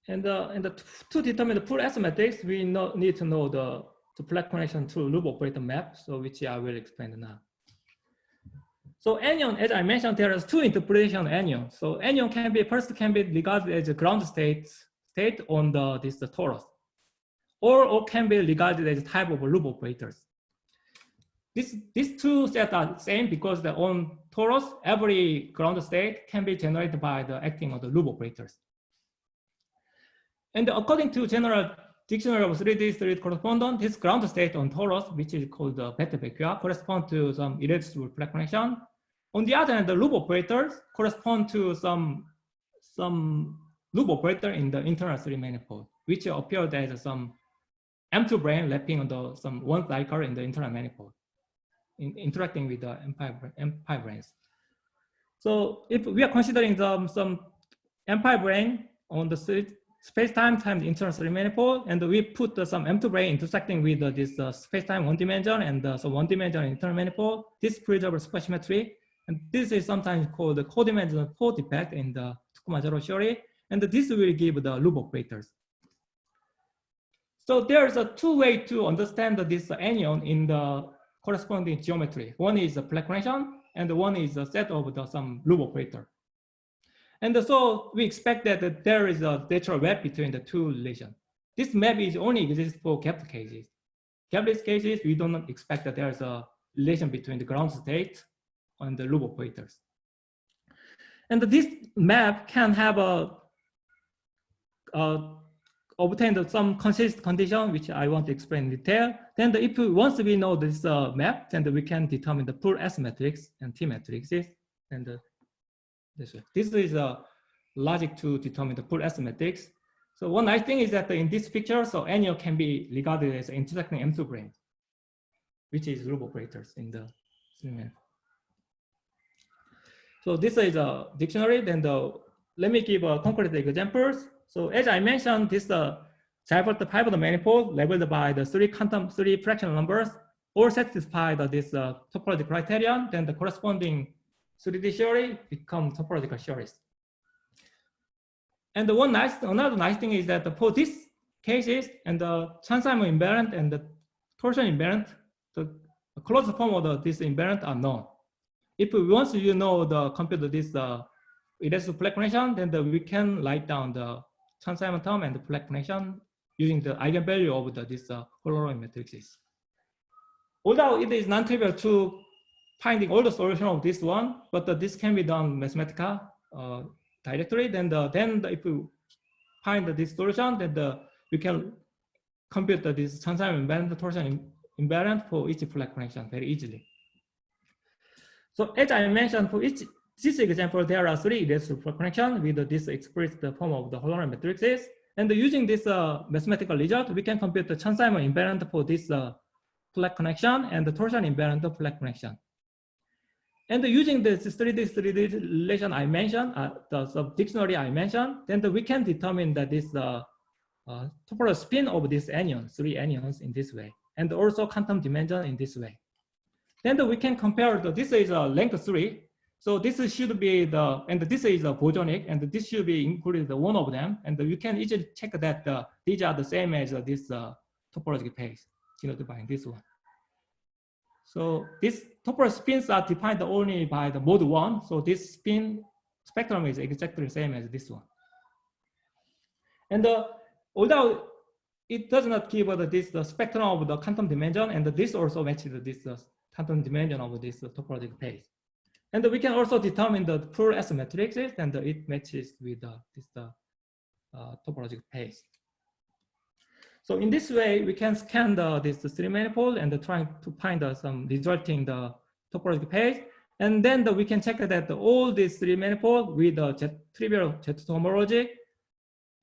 And to determine the full S matrix, we need to know the flat connection to loop operator map, so which I will explain now. So anyon, as I mentioned, there is two interpretations of anyon. So anyon can be regarded as a ground state on this torus, or can be regarded as a type of loop operators. These two sets are the same because on torus, every ground state can be generated by the acting of the loop operators. And according to general dictionary of 3D correspondence, this ground state on torus, which is called the beta vacuum, correspond to some irreducible flat connection. On the other hand, the loop operators correspond to some loop operator in the internal 3 manifold, which appeared as some M2 brane lapping on some one cycle in the internal manifold, interacting with the M5 branes. So if we are considering some M5 brane on the space-time times internal 3 manifold, and we put some M2 brane intersecting with this space-time 1 dimension and some 1 dimension internal manifold, this preserves supersymmetry. And this is sometimes called the codimensional port defect in the Tsukuma's theory. And this will give the loop operators. So there's two ways to understand this anyon in the corresponding geometry. One is a flat connection, and one is a set of some loop operator. And so we expect that there is a natural map between the two relations. This map is only exists for gapless cases. Gapless cases, we do not expect that there is a relation between the ground state and the loop operators. And this map can have obtained some consistent condition, which I want to explain in detail. Then once we know this map, then we can determine the full S matrix and T matrices. And this is a logic to determine the full S matrix. So one nice thing is that in this picture, so anyon can be regarded as intersecting M2 brane, which is loop operators in the manifold. So this is a dictionary. Then let me give concrete examples. So as I mentioned, this pivot manifold labeled by the three fractional numbers all satisfy this topological criterion. Then the corresponding 3D theory become topological theories. And another nice thing is that for these cases and the Chern-Simons invariant and the torsion invariant, closed form of this invariant are known. If once you know the compute this elastic Fleck connection, then we can write down the Chern-Simons term and the Fleck connection using the eigenvalue of this Holorov matrices. Although it is non-trivial to finding all the solution of this one, but this can be done mathematically directly. Then if you find this solution, then we can compute this Chern-Simons invariant torsion invariant for each Fleck connection very easily. So as I mentioned, for this example, there are 3 elastic Fleck connections with this expressed form of the Holorov matrices. And using this mathematical result, we can compute the Chern-Simons invariant for this Fleck connection and the torsion invariant of Fleck connection. And using this 3D relation I mentioned, the dictionary I mentioned, then we can determine that this topological spin of these anyons, 3 anyons in this way, and also quantum dimension in this way. Then we can compare this is a length 3. So this should be and this is a bosonic, and this should be included one of them. And you can easily check that these are the same as this topological phase denoted by this one. So these topological spins are defined only by the mode 1. So this spin spectrum is exactly the same as this one. And although it does not give the spectrum of the quantum dimension, and this also matches this quantum dimension of this topological phase. And we can also determine the full S matrices, and it matches with this topological phase. So in this way, we can scan this 3 manifold and try to find some resulting the topological phase. And then we can check that all these 3 manifold with the trivial Z homology,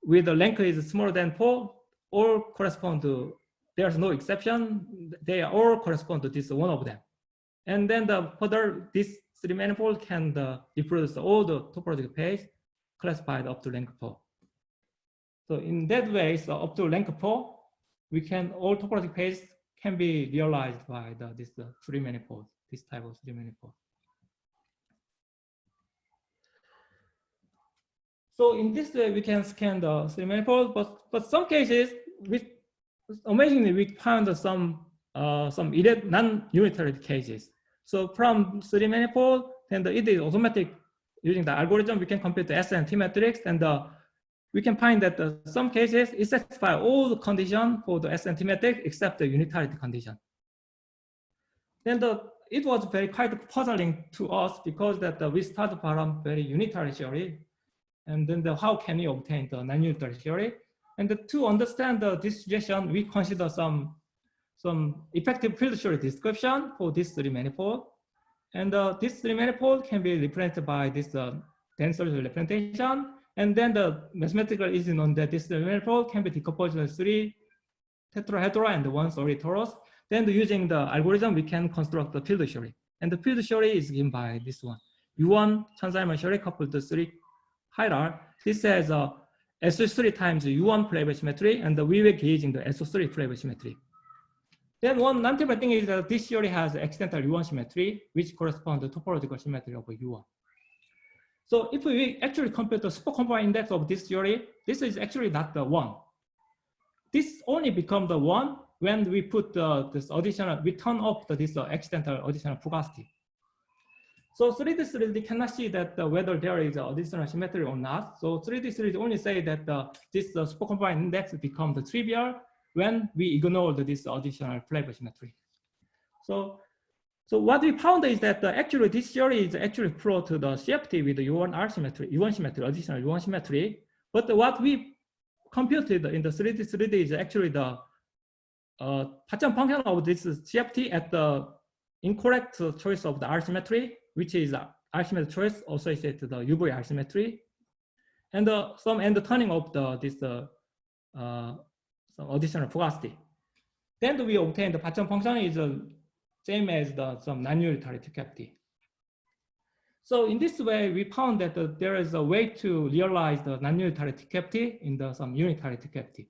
with the length is smaller than 4, all correspond to, there's no exception, they all correspond to this one of them. And then further, this 3 manifold can reproduce all the topological phase classified up to length 4. So in that way, so up to length 4, we can, all topological phase can be realized by this 3 manifold, this type of 3 manifold. So in this way, we can scan the 3 manifold, but some cases, amazingly, we found some non-unitary cases. So from 3 manifold, then it is automatic. Using the algorithm, we can compute the S and T matrix, and we can find that some cases it satisfies all the conditions for the S and T matrix except the unitarity condition. Then it was quite puzzling to us because that we started from very unitary theory, and then how can we obtain the non-unitary theory? And to understand this situation, we consider some effective field theory description for this 3 manifold. And this 3 manifold can be represented by this tensor representation. And then the mathematical is known that this 3 manifold can be decomposed into 3 tetrahedra and 1 solid torus. Then using the algorithm, we can construct the field theory. And the field theory is given by this one. U1 Chern-Simons theory coupled the 3 chiral. This says SO3 times U1 flavor symmetry, and we were gauging the SO3 flavor symmetry. Then one non-trivial thing is that this theory has accidental U1 symmetry, which corresponds to the topological symmetry of U1. So if we actually compute the supercomponent index of this theory, this is actually not the 1. This only becomes the 1 when we put this additional, we turn off this accidental additional fugacity. So 3D series cannot see that whether there is additional symmetry or not. So 3D series only say that this supercomponent index becomes trivial when we ignore this additional flavor symmetry. So what we found is that actually this theory is actually close to the CFT with the U1 symmetry, additional U1 symmetry. But what we computed in the 3D is actually the partition function of this CFT at the incorrect choice of the R symmetry, which is R symmetry choice associated to the UV R symmetry, and the turning of this some additional fugacity. Then we obtain the partition function is same as some non-unitary TQFT. So in this way, we found that there is a way to realize the non-unitary TQFT in some unitary TQFT.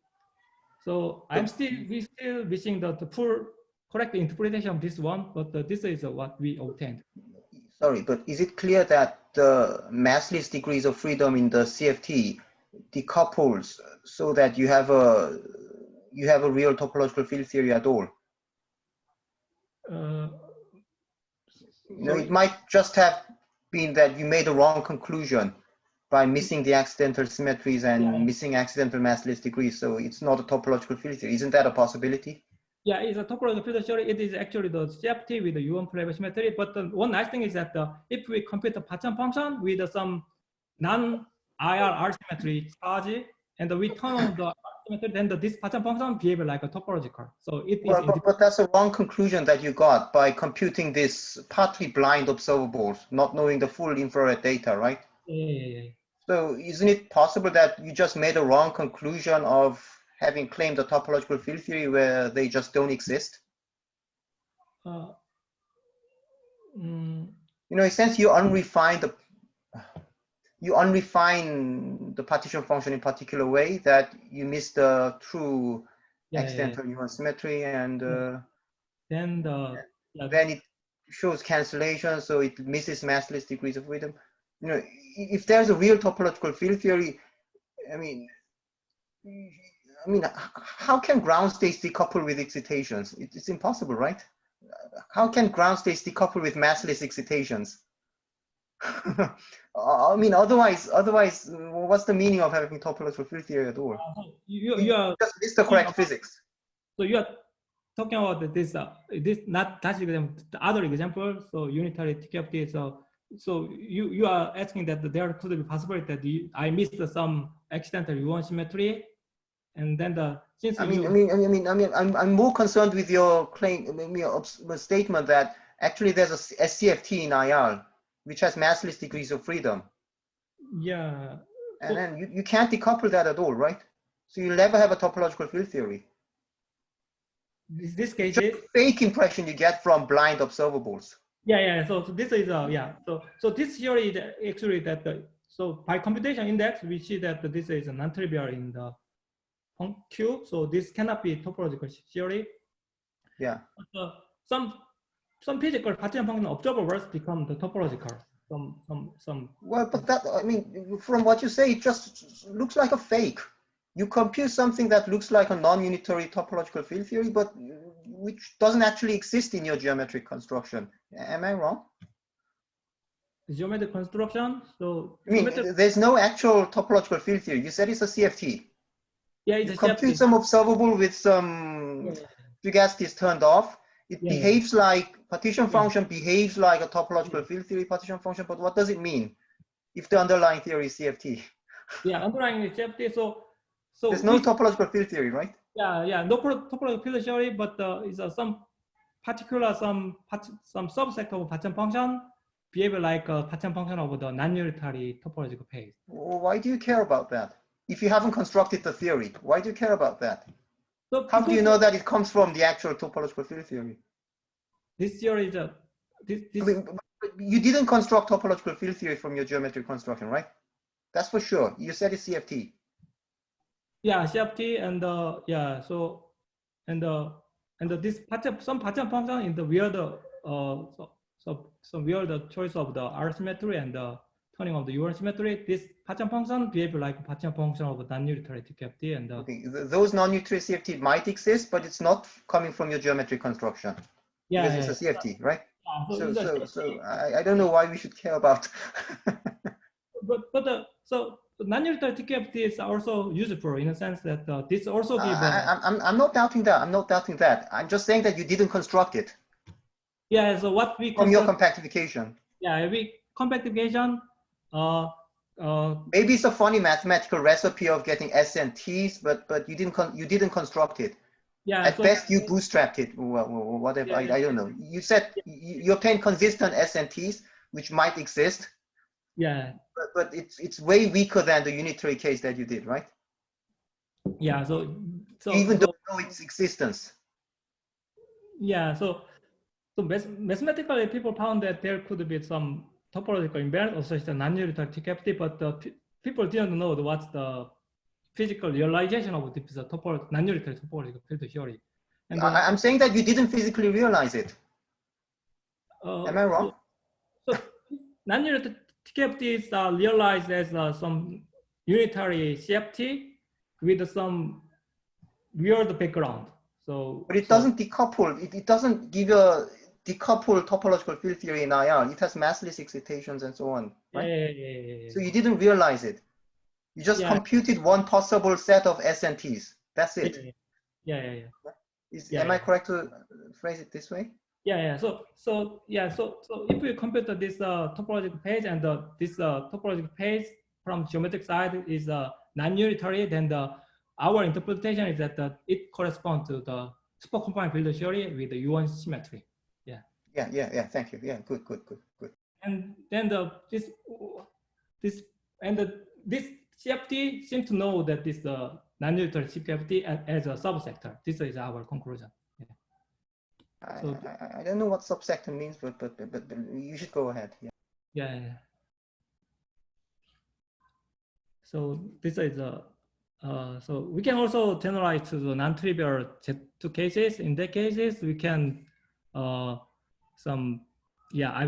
So we're still missing the full correct interpretation of this one, but this is what we obtained. Sorry, but is it clear that the massless degrees of freedom in the CFT decouples so that you have a real topological field theory at all? You know, it might just have been that you made a wrong conclusion by missing the accidental symmetries and missing accidental massless degrees. So it's not a topological field theory. Isn't that a possibility? Yeah, it's a topological field theory. It is actually the CFT with the U1 flavor symmetry. But the one nice thing is that if we compute the Pacham function with some non-IR symmetry charge, and we turn on the symmetry, then this Pacham function behaves like a topological. So it is. But that's a wrong conclusion that you got by computing this partly blind observables, not knowing the full infrared data, right? Yeah. So isn't it possible that you just made a wrong conclusion of having claimed a topological field theory where they just don't exist? You know, in a sense, you unrefine the partition function in a particular way that you miss the true accidental U1 symmetry, and then it shows cancellation, so it misses massless degrees of freedom. You know, if there's a real topological field theory, I mean, how can ground states decouple with excitations? It's impossible, right? How can ground states decouple with massless excitations? I mean, otherwise, what's the meaning of having topological field theory at all? You are just missed the correct physics. So you are talking about this not that example, the other example. So unitary TQFT. So you are asking that there could be possibility that I missed some accidental U1 symmetry, and then I'm more concerned with your claim, your statement that actually there's a SCFT in IR which has massless degrees of freedom. Yeah. And then you can't decouple that at all, right? So you'll never have a topological field theory. This case is fake impression you get from blind observables. Yeah. So this is So this theory is actually that so by computation index we see that this is non-trivial in the Q. So this cannot be topological theory. Yeah. But, some physical partition function observables become the topological. Well, but that, I mean, from what you say, it just looks like a fake. You compute something that looks like a non-unitary topological field theory, but which doesn't actually exist in your geometric construction. Am I wrong? Geometric construction. So I mean, there's no actual topological field theory. You said it's a CFT. Yeah, it's you compute some observable with some stochastics turned off. It behaves like partition function behaves like a topological field theory partition function, but what does it mean if the underlying theory is CFT? Yeah, underlying is CFT. So there's no topological field theory, right? Yeah, no topological field theory, but it's some particular some subset of partition function behave like a partition function of the non-unitary topological phase. Why do you care about that? If you haven't constructed the theory, why do you care about that? So how do you know that it comes from the actual topological field theory? This theory is I mean, you didn't construct topological field theory from your geometric construction, right? That's for sure. You said it's CFT. Yeah, CFT and this some partition function in the weird some weird choice of the R symmetry and the turning of the U1 symmetry. This partition function behave like partition function of non-unitary TQFT and those non-unitary CFT might exist, but it's not coming from your geometric construction. Yeah, because it's a CFT, right? Yeah, so I don't know why we should care about. So non-unitary TQFT is also useful in a sense that this also give. I'm not doubting that. I'm not doubting that. I'm just saying that you didn't construct it. Yeah. So what we from your compactification. Yeah, compactification. Maybe it's a funny mathematical recipe of getting S and T's, but you didn't construct it. Yeah. At best, you bootstrapped it. Well, whatever. Yeah, I don't know. You said you obtained consistent S and T's, which might exist. Yeah. But it's way weaker than the unitary case that you did, right? Yeah. So you even don't know its existence. Yeah. So mathematically, people found that there could be some topological invariant associated non-unitary TQFT, but people didn't know what's the physical realization of this non-unitary topological field theory. And I'm saying that you didn't physically realize it. Am I wrong? So non-unitary TQFTs are realized as some unitary CFT with some weird background. So, but it doesn't decouple. It doesn't give a decouple topological field theory in IR. It has massless excitations and so on, right? Yeah. So you didn't realize it. You just computed one possible set of SNTs. That's it. Yeah. Am I correct to phrase it this way? Yeah. So if we compute this topological page and this topological page from geometric side is non-unitary, then our interpretation is that it corresponds to the superconfined field theory with the U1 symmetry. Yeah. Thank you. Yeah, good. And then this CFT seems to know that this non-unitary CFT as a subsector. This is our conclusion. I don't know what subsector means, but you should go ahead. Yeah. So this is so we can also generalize to the non-trivial Z2 cases. In that cases, we can I've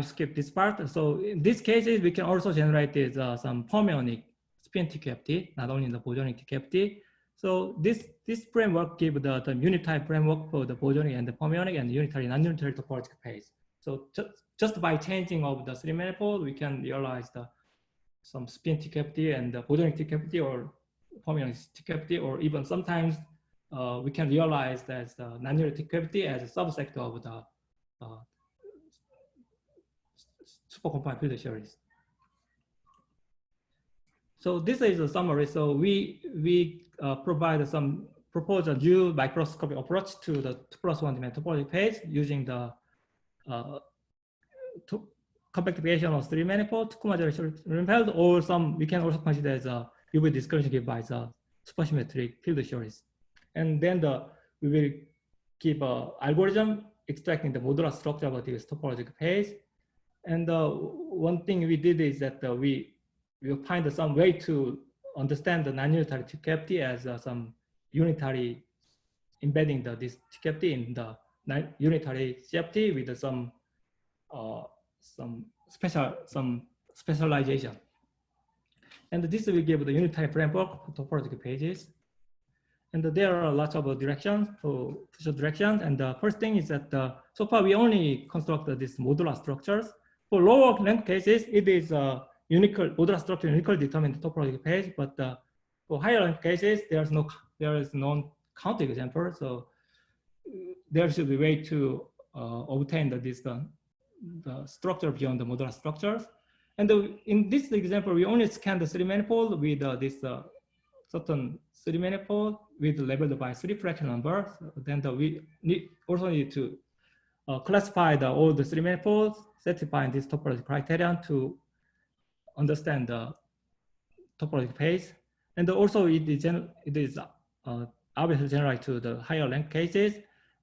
skipped this part. So in these cases, we can also generate some fermionic spin TQFT, not only the bosonic TQFT. So this framework gives the unitary framework for the bosonic and the fermionic and the unitary non-unitary topological phase. So just by changing of the 3 manifold, we can realize some spin TQFT and the bosonic TQFT or fermionic TQFT, or even sometimes we can realize that the non-unitary TQFT as a subsector of the superconfined field series. So this is a summary. So we provide some propose a new microscopic approach to the 2+1 dimensional topological page using the compactification of 3 manifold, Kumajarishvili, or we can also consider as a UV discursion given by the supersymmetric field series. And then we will keep an algorithm extracting the modular structure of this topological page. And one thing we did is that we will find some way to understand the non-unitary TQFT as some unitary embedding this TQFT in the unitary CFT with some specialization. And this will give the unitary framework for topological pages. And there are lots of directions for future directions. And the first thing is that so far we only constructed these modular structures. For lower length cases, it is modular structure uniquely determined topological page. But for higher length cases, there is no counterexample. So there should be a way to obtain the structure beyond the modular structures. And in this example, we only scan the 3 manifold with this certain 3 manifold with labeled by 3 fraction numbers. Then we also need to classify all the 3 manifolds, satisfying this topological criterion to understand the topological phase. And also it is obviously generalized to the higher length cases.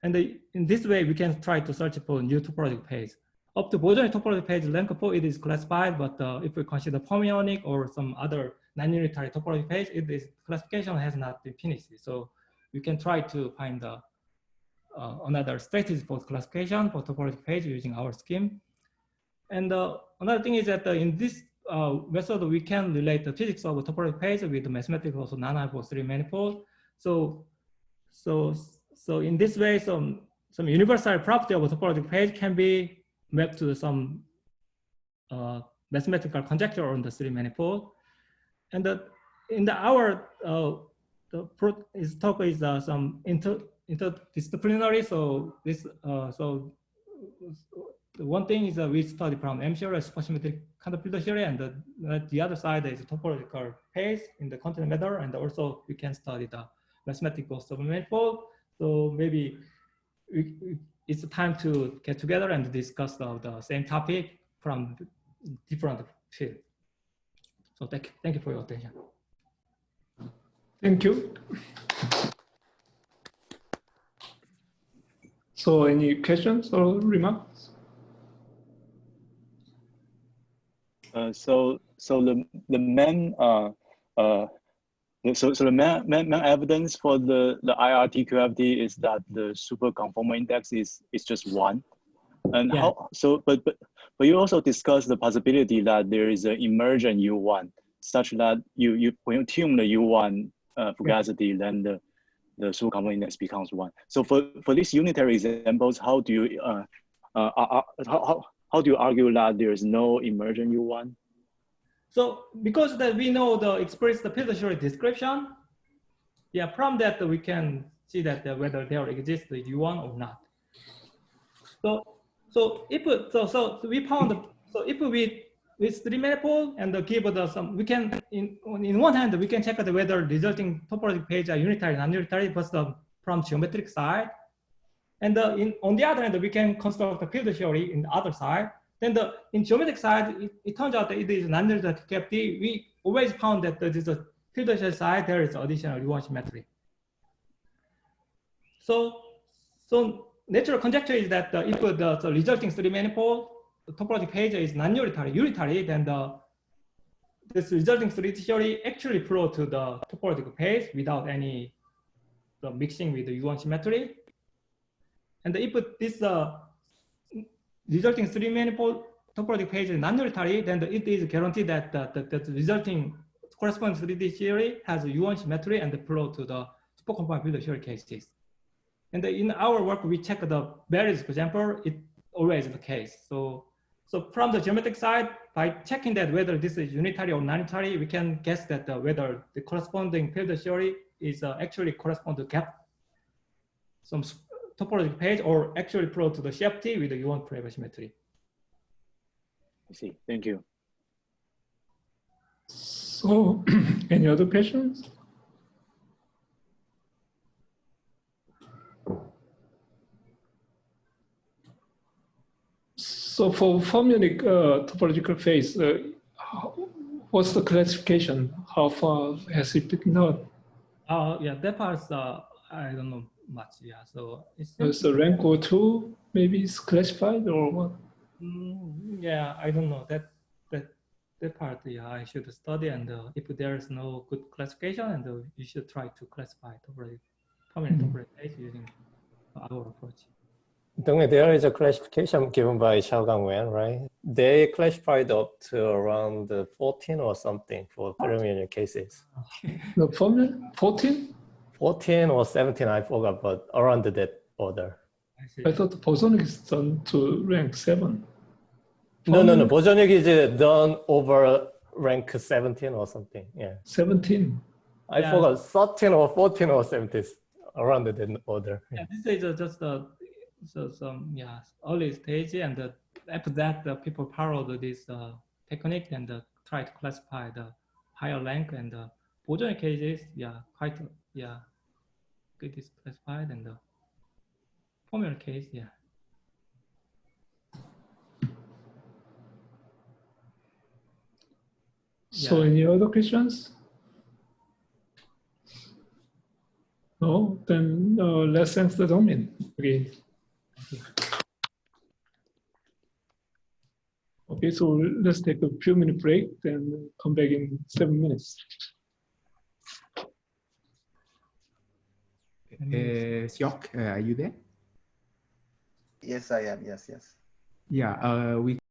And in this way, we can try to search for new topological phase. Up to bosonic topological page length 4, it is classified, but if we consider fermionic or some other non-unitary topological page, classification has not been finished. So we can try to find another strategy for classification for topological page using our scheme. And another thing is that in this method, we can relate the physics of a topological page with the mathematical also non-hyperbola 3 manifold. So in this way, some universal property of a topological page can be mapped to some mathematical conjecture on the 3 manifold. And in our talk is some interdisciplinary. So this the one thing is that we study from M-theoretic supersymmetric quantum field theory, and the other side is topological phase in the continental matter, and also we can study the mathematical submanifold. So maybe it's time to get together and discuss the same topic from different fields. So thank you for your attention. Thank you. So any questions or remarks? So the main evidence for the IRT QFT is that the super conformal index is just 1. And yeah. But you also discussed the possibility that there is an emergent U1 such that when you tune the U1 fugacity, then the super conformal index becomes 1. So for these unitary examples, how do how do you argue that there is no emergent U1? So because that we know the explicit field theory description, yeah, from that we can see that whether there exists the U1 or not. So if we found if we with three manifold and give the some, we can in one hand we can check whether resulting topological page are unitary, non-unitary, but from geometric side, and on the other hand we can construct the field theory in the other side. Then in geometric side, it turns out that it is non-unitary cavity. We always found that there is a field theory side there is additional U1 symmetry. So natural conjecture is that if the resulting three manifold the topological page is non-unitary, then this resulting three theory actually flow to the topological page without any mixing with the U1 symmetry. And if this resulting three manifold topological page is non-unitary, then it is guaranteed that the resulting corresponding 3D theory has a U1 symmetry and flow to the superconfirmed field theory cases. And in our work, we check the various example, it always the case. So from the geometric side, by checking that whether this is unitary or non-unitary, we can guess that whether the corresponding field theory is actually correspond to gap, some topological page, or actually flow to the SCFT with the U1 forever symmetry. I see. Thank you. So, any other questions? So for formulaic topological phase, what's the classification? How far has it been done? Yeah, that part I don't know much. Yeah, so it's so rank or two maybe is classified or what? Yeah, I don't know that part. Yeah, I should study, and if there is no good classification, and you should try to classify permanent topological phase using our approach. There is a classification given by Xiaogang Wen, right? They classified up to around 14 or something for preliminary cases. The formula 14? 14 or 17, I forgot, but around that order. I thought the bosonic is done to rank 7. No. Bosonic is done over rank 17 or something. Yeah. 17. I forgot 13 or 14 or 17, around that order. Yeah, this is just some early stage, and after that people followed this technique and try to classify the higher rank, and bosonic cases quite good is classified, and the formula case So any other questions? No, then let's thank the Dongmin again. Okay, so let's take a few minute break, then come back in 7 minutes. Jörg, are you there? Yes, I am. Yes. Yeah, we